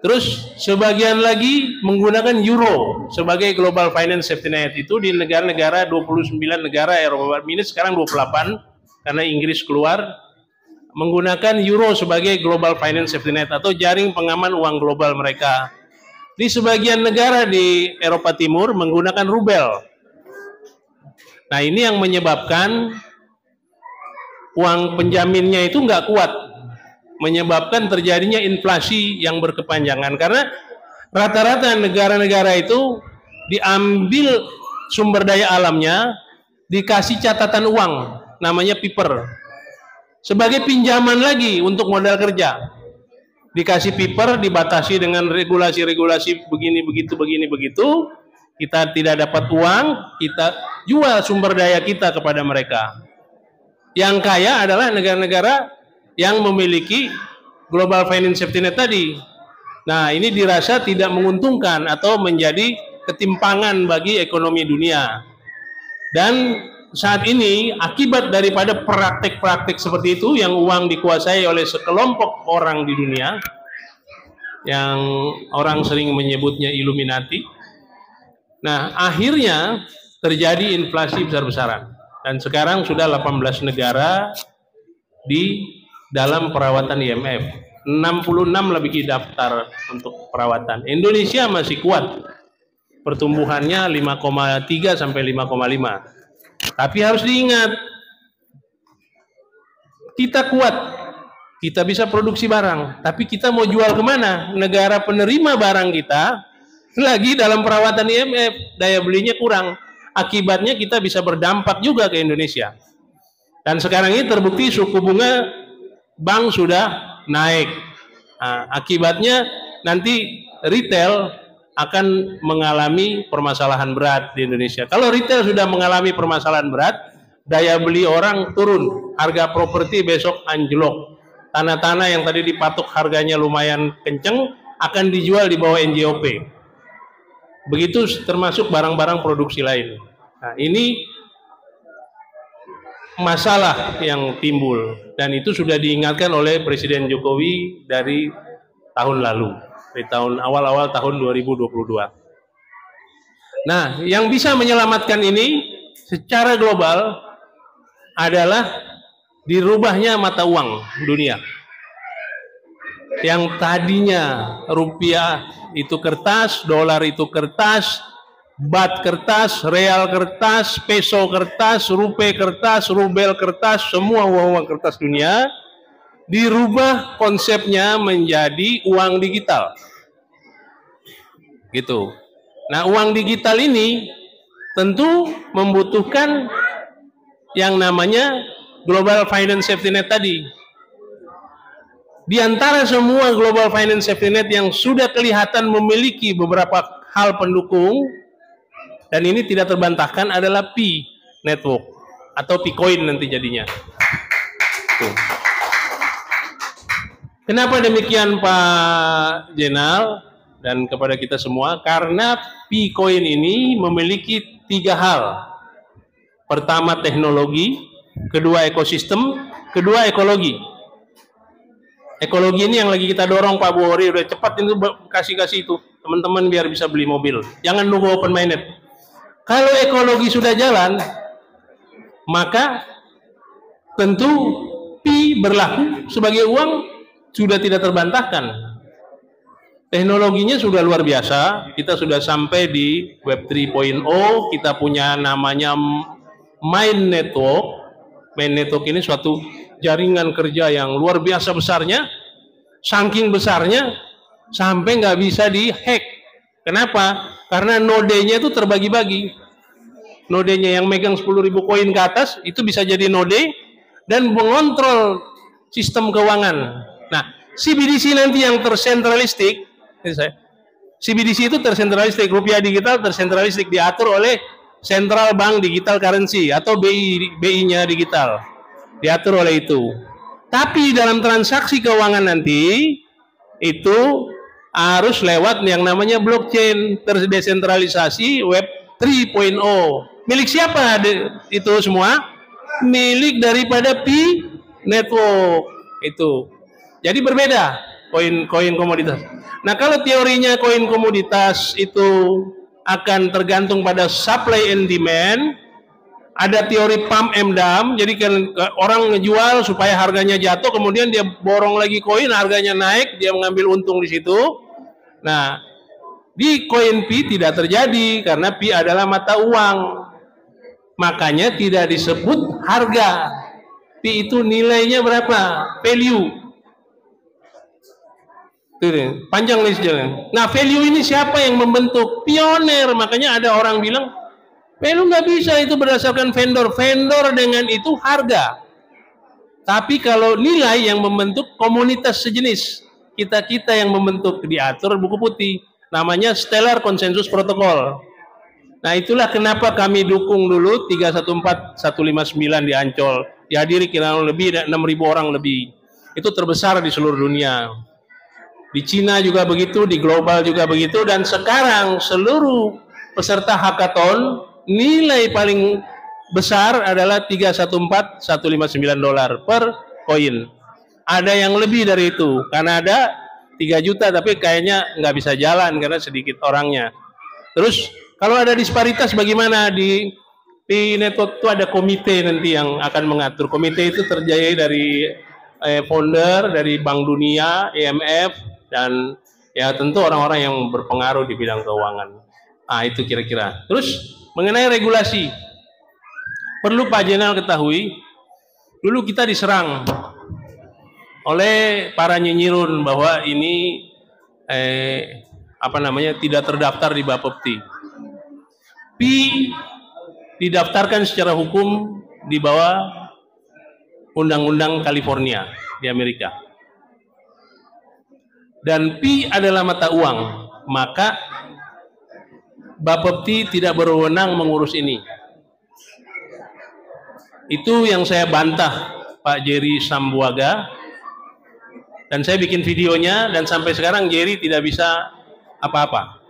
Terus sebagian lagi menggunakan euro sebagai global finance safety net. Itu di negara-negara 29 negara Eropa Barat ini sekarang 28 karena Inggris keluar, menggunakan euro sebagai global finance safety net atau jaring pengaman uang global mereka. Di sebagian negara di Eropa Timur menggunakan rubel. Nah, ini yang menyebabkan uang penjaminnya itu nggak kuat, menyebabkan terjadinya inflasi yang berkepanjangan karena rata-rata negara-negara itu diambil sumber daya alamnya, dikasih catatan uang namanya paper sebagai pinjaman lagi untuk modal kerja, dikasih paper, dibatasi dengan regulasi-regulasi begini begitu, kita tidak dapat uang, kita jual sumber daya kita kepada mereka. Yang kaya adalah negara-negara yang memiliki global finance safety net tadi. Nah, ini dirasa tidak menguntungkan atau menjadi ketimpangan bagi ekonomi dunia. Dan saat ini akibat daripada praktek-praktek seperti itu yang uang dikuasai oleh sekelompok orang di dunia yang orang sering menyebutnya Illuminati. Nah, akhirnya terjadi inflasi besar-besaran. Dan sekarang sudah 18 negara di dalam perawatan IMF. 66 lebih daftar untuk perawatan. Indonesia masih kuat. Pertumbuhannya 5,3 sampai 5,5. Tapi harus diingat, kita kuat. Kita bisa produksi barang. Tapi kita mau jual kemana? Negara penerima barang kita lagi dalam perawatan IMF. Daya belinya kurang. Akibatnya kita bisa berdampak juga ke Indonesia. Dan sekarang ini terbukti suku bunga bank sudah naik. Nah, akibatnya nanti retail akan mengalami permasalahan berat di Indonesia. Kalau retail sudah mengalami permasalahan berat, daya beli orang turun, harga properti besok anjlok. Tanah-tanah yang tadi dipatok harganya lumayan kenceng akan dijual di bawah NJOP. Begitu termasuk barang-barang produksi lain. Nah, ini masalah yang timbul dan itu sudah diingatkan oleh Presiden Jokowi dari tahun lalu, dari tahun awal-awal tahun 2022. Nah, yang bisa menyelamatkan ini secara global adalah dirubahnya mata uang dunia. Yang tadinya rupiah itu kertas, dolar itu kertas, bat kertas, real kertas, peso kertas, rupiah kertas, rubel kertas, semua uang-uang kertas dunia dirubah konsepnya menjadi uang digital. Gitu. Nah, uang digital ini tentu membutuhkan yang namanya global finance safety net tadi. Di antara semua global finance safety net yang sudah kelihatan memiliki beberapa hal pendukung, dan ini tidak terbantahkan adalah Pi Network atau Picoin nanti jadinya. Tuh. Kenapa demikian Pak Jenal dan kepada kita semua? Karena Picoin ini memiliki 3 hal. Pertama teknologi, kedua ekosistem, kedua ekologi. Ekologi ini yang lagi kita dorong Pak Buhori, udah cepat itu kasih itu teman-teman biar bisa beli mobil. Jangan nunggu open minded. Kalau ekologi sudah jalan, maka tentu Pi berlaku sebagai uang sudah tidak terbantahkan. Teknologinya sudah luar biasa. Kita sudah sampai di Web 3.0. Kita punya namanya Mind Network. Mind Network ini suatu jaringan kerja yang luar biasa besarnya, saking besarnya sampai nggak bisa dihack. Kenapa? Karena nodenya itu terbagi-bagi. Nodenya yang megang 10.000 koin ke atas itu bisa jadi node dan mengontrol sistem keuangan. Nah, CBDC nanti yang tersentralistik, CBDC itu tersentralistik, rupiah digital tersentralistik, diatur oleh Central Bank Digital Currency atau BI-nya digital. Diatur oleh itu. Tapi dalam transaksi keuangan nanti itu harus lewat yang namanya blockchain, terdesentralisasi web 3.0. Milik siapa itu semua? Milik daripada Pi Network itu. Jadi berbeda koin komoditas. Nah, kalau teorinya koin komoditas itu akan tergantung pada supply and demand, ada teori pump and dump. Jadi kan orang ngejual supaya harganya jatuh, kemudian dia borong lagi koin, harganya naik, dia mengambil untung di situ. Nah, di koin Pi tidak terjadi karena Pi adalah mata uang. Makanya tidak disebut harga. Pi itu nilainya berapa? Value. Tuh, panjang listnya. Nah, value ini siapa yang membentuk? Pioner. Makanya ada orang bilang, value nggak bisa, itu berdasarkan vendor. Vendor dengan itu harga. Tapi kalau nilai yang membentuk komunitas sejenis, kita-kita yang membentuk, diatur buku putih. Namanya Stellar Consensus Protocol. Nah, itulah kenapa kami dukung dulu 314-159 di Ancol. Dihadiri kira lebih 6.000 orang lebih. Itu terbesar di seluruh dunia. Di Cina juga begitu, di global juga begitu, dan sekarang seluruh peserta hackathon nilai paling besar adalah $314.159 per koin. Ada yang lebih dari itu, karena ada 3 juta, tapi kayaknya nggak bisa jalan karena sedikit orangnya. Terus kalau ada disparitas bagaimana? Di network itu ada komite nanti yang akan mengatur. Komite itu terdiri dari founder dari Bank Dunia, IMF, dan ya tentu orang-orang yang berpengaruh di bidang keuangan. Nah, itu kira-kira. Terus mengenai regulasi, perlu Pak Jenderal ketahui, dulu kita diserang oleh para nyinyirun bahwa ini tidak terdaftar di Bapepti. Pi didaftarkan secara hukum di bawah Undang-Undang California di Amerika. Dan Pi adalah mata uang, maka Bapepti tidak berwenang mengurus ini. Itu yang saya bantah Pak Jerry Sambuaga, dan saya bikin videonya, dan sampai sekarang Jerry tidak bisa apa-apa.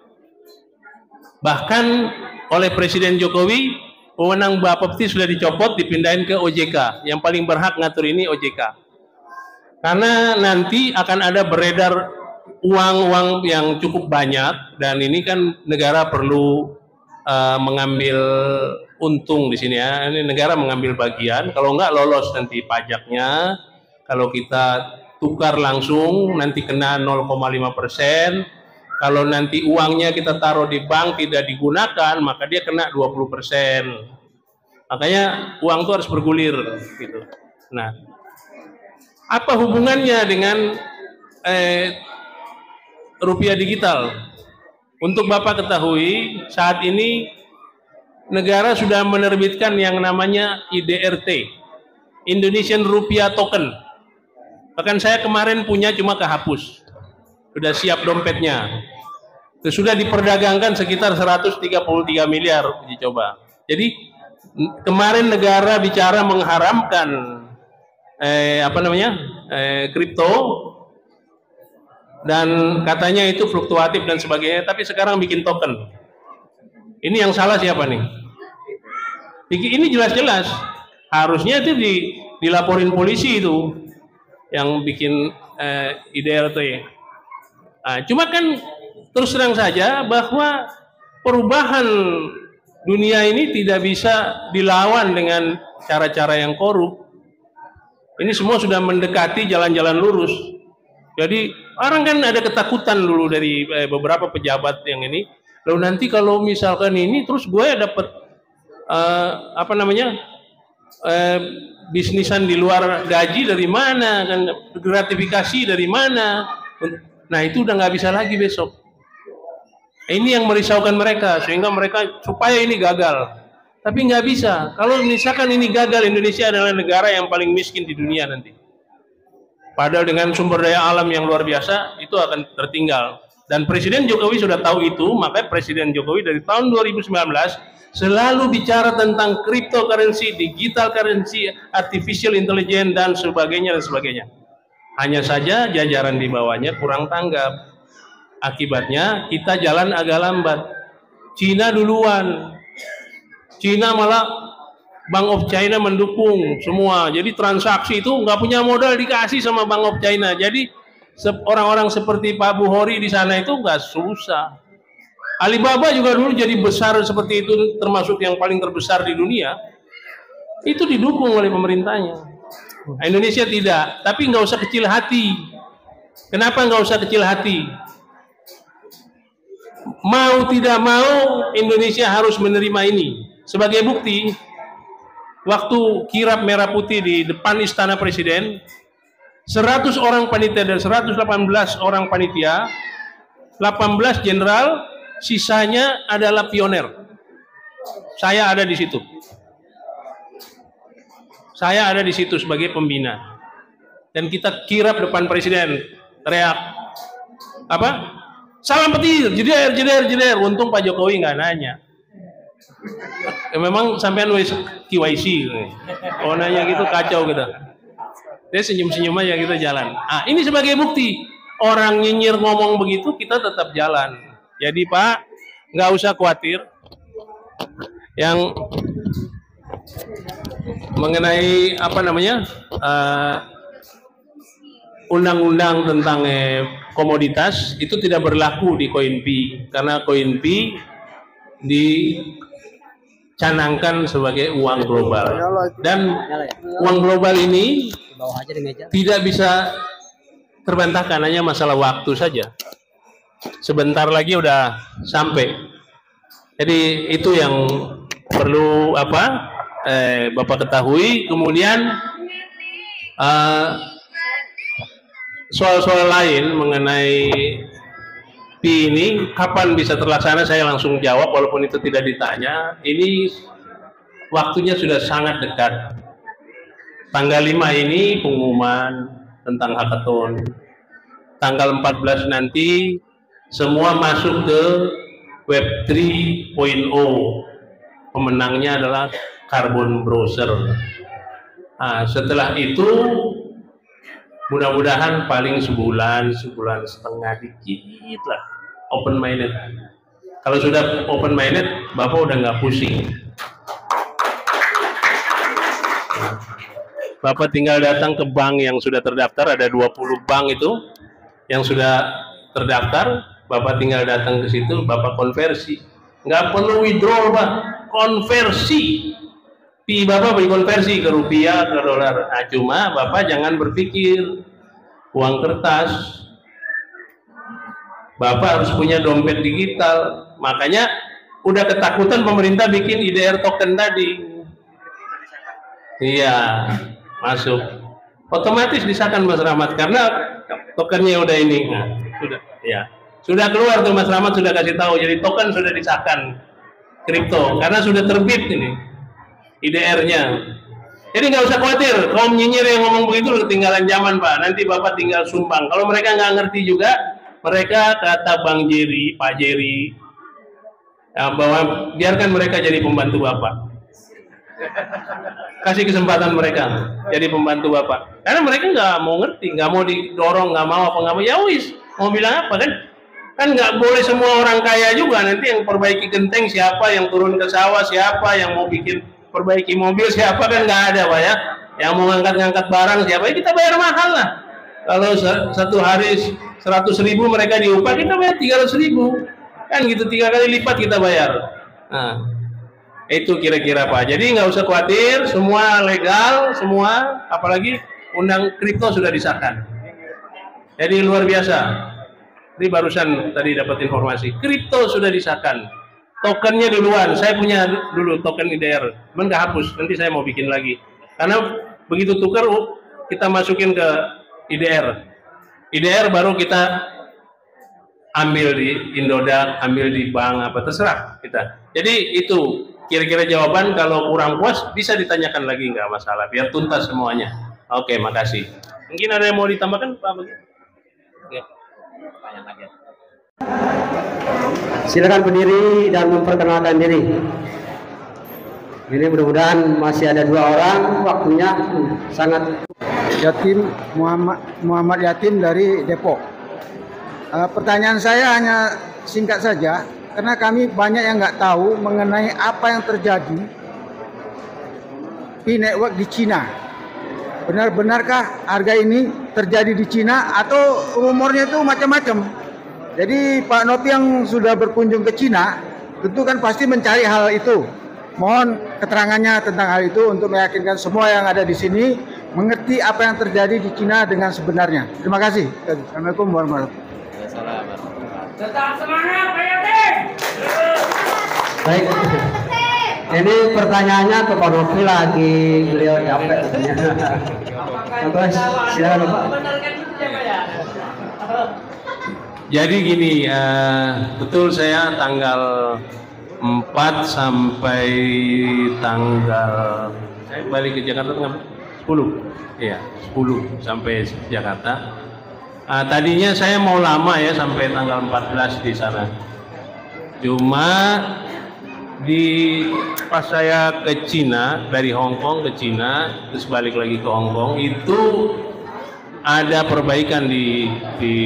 Bahkan oleh Presiden Jokowi, wewenang Bapepti sudah dicopot, dipindahin ke OJK. Yang paling berhak ngatur ini OJK. Karena nanti akan ada beredar uang-uang yang cukup banyak, dan ini kan negara perlu mengambil untung di sini ya. Ini negara mengambil bagian, kalau nggak lolos nanti pajaknya. Kalau kita tukar langsung nanti kena 0,5%. Kalau nanti uangnya kita taruh di bank tidak digunakan, maka dia kena 20%. Makanya uang itu harus bergulir gitu. Nah, apa hubungannya dengan rupiah digital? Untuk Bapak ketahui, saat ini negara sudah menerbitkan yang namanya IDRT, Indonesian Rupiah Token. Bahkan saya kemarin punya, cuma kehapus. Sudah siap dompetnya. Sudah diperdagangkan sekitar 133 miliar uji coba. Jadi kemarin negara bicara mengharamkan kripto, dan katanya itu fluktuatif dan sebagainya, tapi sekarang bikin token. Ini yang salah siapa nih? Ini jelas-jelas harusnya itu dilaporin polisi itu yang bikin IDRT. Nah, cuma kan terus terang saja bahwa perubahan dunia ini tidak bisa dilawan dengan cara-cara yang korup. Ini semua sudah mendekati jalan-jalan lurus. Jadi orang kan ada ketakutan dulu dari beberapa pejabat yang ini. Lalu nanti kalau misalkan ini terus gue dapat bisnisan di luar gaji dari mana, kan gratifikasi dari mana? Nah, itu udah nggak bisa lagi besok. Ini yang merisaukan mereka, sehingga mereka supaya ini gagal. Tapi nggak bisa. Kalau misalkan ini gagal, Indonesia adalah negara yang paling miskin di dunia nanti. Padahal dengan sumber daya alam yang luar biasa, itu akan tertinggal. Dan Presiden Jokowi sudah tahu itu, maka Presiden Jokowi dari tahun 2019 selalu bicara tentang cryptocurrency, digital currency, artificial intelligence, dan sebagainya dan sebagainya. Hanya saja jajaran di bawahnya kurang tanggap. Akibatnya kita jalan agak lambat. Cina duluan. Cina malah Bank of China mendukung semua. Jadi transaksi itu nggak punya modal dikasih sama Bank of China. Jadi orang-orang seperti Pak Buhori di sana itu nggak susah. Alibaba juga dulu jadi besar seperti itu, termasuk yang paling terbesar di dunia. Itu didukung oleh pemerintahnya. Indonesia tidak, tapi nggak usah kecil hati. Kenapa nggak usah kecil hati? Mau tidak mau Indonesia harus menerima ini. Sebagai bukti, waktu kirap merah putih di depan istana presiden, 100 orang panitia dan 118 orang panitia, 18 jenderal, sisanya adalah pioner. Saya ada di situ. Saya ada di situ sebagai pembina. Dan kita kirap depan presiden, teriak apa? Salam petir, jeder, jeder, jeder. Untung Pak Jokowi nggak nanya. Memang sampean KYC. Oh nanya gitu kacau gitu. Dia senyum-senyum aja kita jalan. Ah, ini sebagai bukti. Orang nyinyir ngomong begitu, kita tetap jalan. Jadi Pak, nggak usah khawatir. Yang mengenai apa namanya undang-undang tentang komoditas itu tidak berlaku di CoinP karena CoinP dicanangkan sebagai uang global dan uang global ini tidak bisa terbantahkan, hanya masalah waktu saja. Sebentar lagi udah sampai. Jadi itu yang perlu Bapak ketahui. Kemudian soal-soal lain mengenai Pi ini kapan bisa terlaksana, saya langsung jawab walaupun itu tidak ditanya. Ini waktunya sudah sangat dekat. Tanggal 5 ini pengumuman tentang hackathon. Tanggal 14 nanti semua masuk ke Web 3.0. Pemenangnya adalah Carbon Browser. Nah, setelah itu mudah-mudahan paling sebulan setengah dikit lah open minded. Kalau sudah open minded, Bapak udah nggak pusing. Bapak tinggal datang ke bank yang sudah terdaftar, ada 20 bank itu yang sudah terdaftar. Bapak tinggal datang ke situ, Bapak konversi. Nggak perlu withdraw, Pak, konversi. Pi Bapak beri konversi ke rupiah, ke dolar. Nah, cuma Bapak jangan berpikir uang kertas. Bapak harus punya dompet digital. Makanya udah ketakutan pemerintah bikin IDR token tadi. Iya, masuk. Otomatis disahkan Mas Rahmat karena tokennya udah ini. Nah, sudah, ya. Sudah keluar tuh Mas Rahmat sudah kasih tahu. Jadi token sudah disahkan kripto karena sudah terbit ini IDR-nya. Jadi nggak usah khawatir, kaum nyinyir yang ngomong begitu ketinggalan zaman Pak. Nanti Bapak tinggal sumbang. Kalau mereka nggak ngerti juga, mereka kata Bang Jerry, Pak Jerry, ya, bahwa biarkan mereka jadi pembantu Bapak. Kasih kesempatan mereka jadi pembantu Bapak. Karena mereka nggak mau ngerti, nggak mau didorong, nggak mau apa nggak mau. Ya wis, mau bilang apa kan? Kan nggak boleh semua orang kaya juga. Nanti yang perbaiki genteng siapa, yang turun ke sawah siapa, yang mau bikin perbaiki mobil siapa, kan nggak ada Pak ya. Yang mau ngangkat-ngangkat barang siapa, ya kita bayar mahal lah. Kalau satu hari 100.000 mereka diupah, kita bayar 300.000. Kan gitu 3 kali lipat kita bayar. Nah, itu kira-kira Pak. Jadi nggak usah khawatir, semua legal, semua, apalagi undang kripto sudah disahkan. Jadi luar biasa. Ini barusan tadi dapat informasi, kripto sudah disahkan. Tokennya duluan, saya punya dulu token IDR, cuman nggak hapus, nanti saya mau bikin lagi. Karena begitu tukar, kita masukin ke IDR. IDR baru kita ambil di Indodax, ambil di bank, apa terserah kita. Jadi itu kira-kira jawaban. Kalau kurang puas bisa ditanyakan lagi, nggak masalah, biar tuntas semuanya. Oke, makasih. Mungkin ada yang mau ditambahkan Pak? Oke. Silakan berdiri dan memperkenalkan diri. Ini mudah-mudahan masih ada 2 orang, waktunya sangat. Yatin Muhammad Yatin dari Depok. Pertanyaan saya hanya singkat saja, karena kami banyak yang nggak tahu mengenai apa yang terjadi P-Network di Cina. Benar-benarkah harga ini terjadi di Cina atau rumornya itu macam-macam? Jadi Pak Nopi yang sudah berkunjung ke Cina, tentu kan pasti mencari hal itu. Mohon keterangannya tentang hal itu untuk meyakinkan semua yang ada di sini mengerti apa yang terjadi di Cina dengan sebenarnya. Terima kasih. Assalamualaikum warahmatullahi wabarakatuh. Tetap semangat, Pak Yatim. Baik. Ini pertanyaannya ke Pak Nopi lagi, beliau capek. Terus silakan Pak. Jadi gini, betul saya tanggal 4 sampai tanggal, saya balik ke Jakarta tanggal 10, iya 10 sampai Jakarta. Tadinya saya mau lama ya sampai tanggal 14 di sana. Cuma pas saya ke Cina, dari Hong Kong ke Cina terus balik lagi ke Hong Kong, itu ada perbaikan di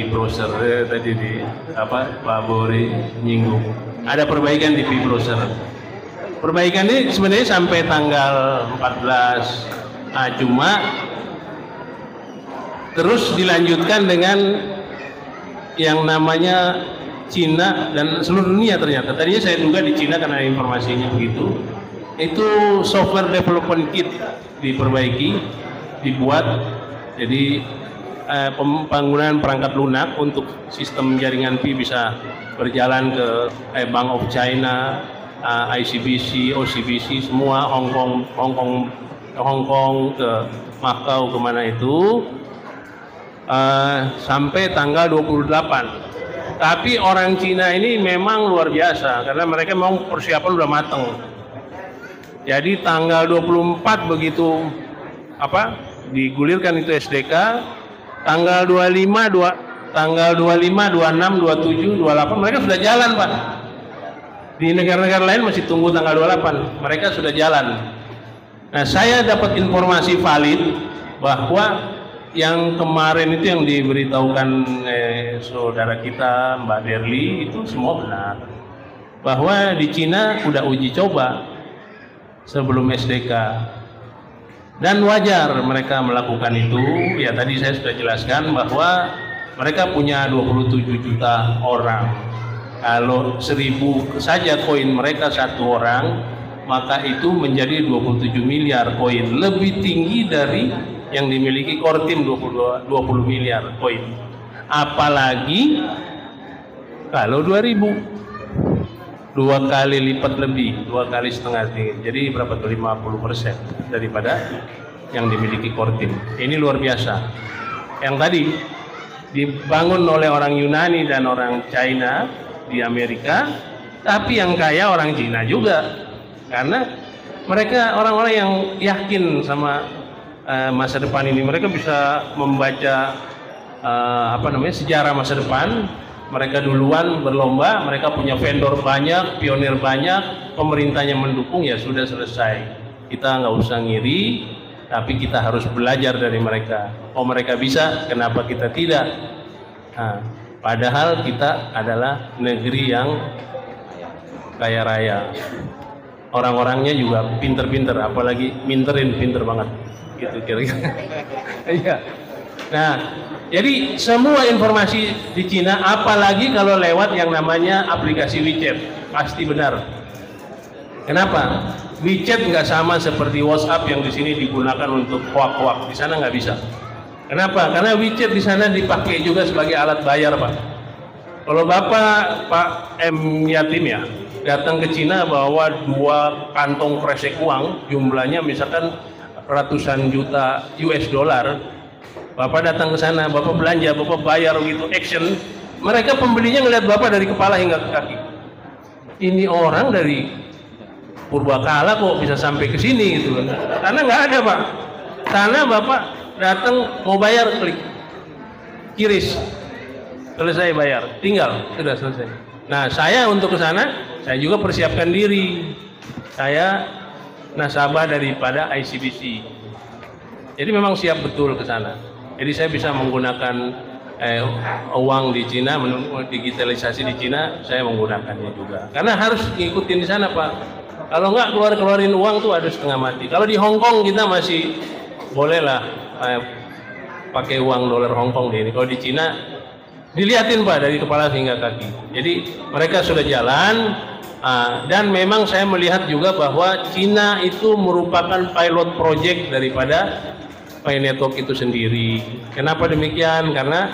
browser tadi Pak Bori nyinggung, ada perbaikan di browser. Perbaikan ini sebenarnya sampai tanggal 14. Cuma terus dilanjutkan dengan yang namanya Cina dan seluruh dunia ternyata. Tadinya saya duga di Cina karena informasinya begitu. Itu software development kit diperbaiki, dibuat. Jadi pembangunan perangkat lunak untuk sistem jaringan Pi bisa berjalan ke Bank of China, ICBC, OCBC, semua Hong Kong ke Macau kemana itu sampai tanggal 28. Tapi orang Cina ini memang luar biasa karena mereka memang persiapan udah mateng. Jadi tanggal 24 begitu digulirkan itu SDK, tanggal 25, 26, 27, 28 mereka sudah jalan, Pak. Di negara-negara lain masih tunggu tanggal 28, mereka sudah jalan. Nah, saya dapat informasi valid bahwa yang kemarin itu yang diberitahukan saudara kita Mbak Derli itu semua benar, bahwa di Cina udah uji coba sebelum SDK dan wajar mereka melakukan itu. Ya tadi saya sudah jelaskan bahwa mereka punya 27 juta orang. Kalau 1000 saja koin mereka satu orang, maka itu menjadi 27 miliar koin, lebih tinggi dari yang dimiliki Core Team 20 miliar koin. Apalagi kalau 2000, 2 kali lipat lebih, 2 kali setengah tinggi. Jadi berapa tuh 50% daripada yang dimiliki Core Team. Ini luar biasa. Yang tadi dibangun oleh orang Yunani dan orang China di Amerika, tapi yang kaya orang Cina juga, karena mereka orang-orang yang yakin sama masa depan ini. Mereka bisa membaca sejarah masa depan. Mereka duluan berlomba, mereka punya vendor banyak, pionir banyak, pemerintahnya mendukung, ya sudah selesai. Kita nggak usah ngiri, tapi kita harus belajar dari mereka. Oh mereka bisa, kenapa kita tidak? Nah, padahal kita adalah negeri yang kaya raya. Orang-orangnya juga pinter-pinter, apalagi minterin, pinter banget. Gitu kira-kira. Iya. Nah, jadi semua informasi di Cina, apalagi kalau lewat yang namanya aplikasi WeChat, pasti benar. Kenapa? WeChat nggak sama seperti WhatsApp yang di sini digunakan untuk hoak-hoak, di sana nggak bisa. Kenapa? Karena WeChat di sana dipakai juga sebagai alat bayar, Pak. Kalau Pak M. Yatim ya, datang ke Cina bawa 2 kantong kresek uang, jumlahnya misalkan ratusan juta US dollar. Bapak datang ke sana, Bapak belanja, Bapak bayar gitu, action. Mereka pembelinya ngeliat Bapak dari kepala hingga ke kaki. Ini orang dari Purbakala kok bisa sampai ke sini gitu kan. Karena nggak ada, Pak. Karena Bapak datang mau bayar, klik, kiris, selesai bayar, tinggal, sudah selesai. Nah, saya untuk ke sana, saya juga persiapkan diri. Saya nasabah daripada ICBC. Jadi memang siap betul ke sana. Jadi saya bisa menggunakan uang di Cina, digitalisasi di Cina, saya menggunakannya juga. Karena harus ngikutin di sana, Pak. Kalau nggak keluarin uang tuh ada setengah mati. Kalau di Hong Kong kita masih boleh lah pakai uang dolar Hong Kong ini. Kalau di Cina dilihatin, Pak, dari kepala hingga kaki. Jadi mereka sudah jalan, dan memang saya melihat juga bahwa Cina itu merupakan pilot project daripada Pi Network itu sendiri. Kenapa demikian? Karena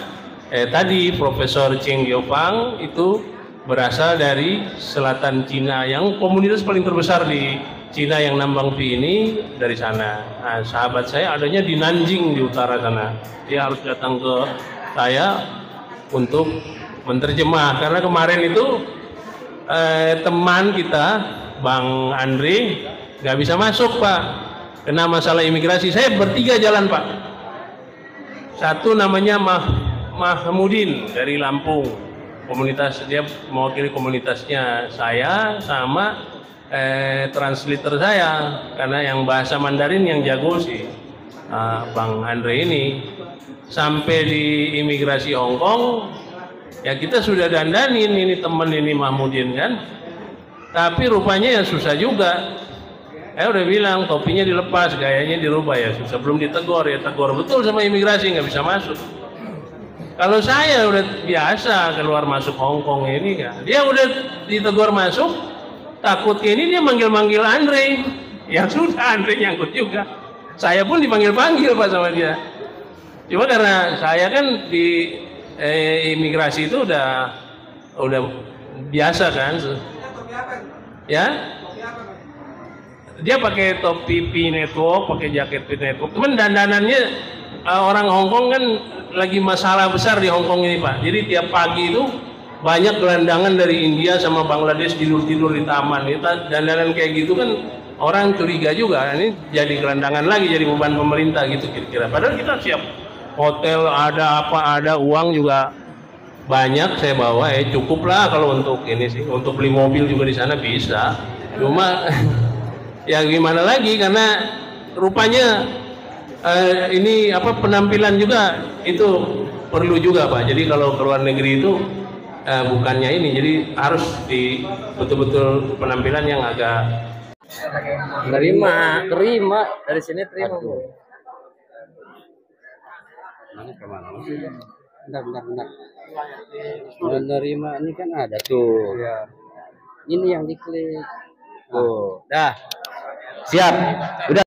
tadi Profesor Cheng Yaofang itu berasal dari selatan Cina, yang komunitas paling terbesar di Cina yang nambang pi ini dari sana. Nah, sahabat saya adanya di Nanjing di utara sana. Dia harus datang ke saya untuk menerjemah, karena kemarin itu teman kita Bang Andre nggak bisa masuk, Pak, kena masalah imigrasi. Saya bertiga jalan, Pak. Satu namanya Mahmudin dari Lampung, komunitas, dia mewakili komunitasnya saya sama translator saya, karena yang bahasa Mandarin yang jago sih Bang Andre ini. Sampai di imigrasi Hong Kong, ya kita sudah dandanin ini teman ini Mahmudin kan, tapi rupanya ya susah juga. Saya udah bilang topinya dilepas, gayanya dirubah, ya susah. Belum ditegur, ya tegur betul sama imigrasi, nggak bisa masuk. Kalau saya udah biasa keluar masuk Hong Kong ini kan, dia udah ditegur masuk, takut ini dia manggil-manggil Andre, ya sudah Andre nyangkut juga. Saya pun dipanggil-panggil, Pak, sama dia. Cuma karena saya kan di imigrasi itu udah biasa kan, ya. Dia pakai topi Pi Network, pakai jaket Pi Network. Cuman dandanannya orang Hong Kong kan lagi masalah besar di Hong Kong ini, Pak. Jadi tiap pagi itu banyak gelandangan dari India sama Bangladesh tidur-tidur di taman. Dandanan kayak gitu kan orang curiga juga. Ini jadi gelandangan lagi, jadi beban pemerintah gitu kira-kira. Padahal kita siap. Hotel ada apa, ada uang juga banyak saya bawa, cukup lah kalau untuk ini sih, untuk beli mobil juga di sana bisa. Cuma ya gimana lagi, karena rupanya ini apa, penampilan juga itu perlu juga, Pak. Jadi kalau ke luar negeri itu bukannya ini, jadi harus di betul-betul penampilan yang agak terima dari sini terima. Bentar. Menerima ini kan ada tuh. Ya. Ini yang diklik. Tuh. Dah. Siap. Udah.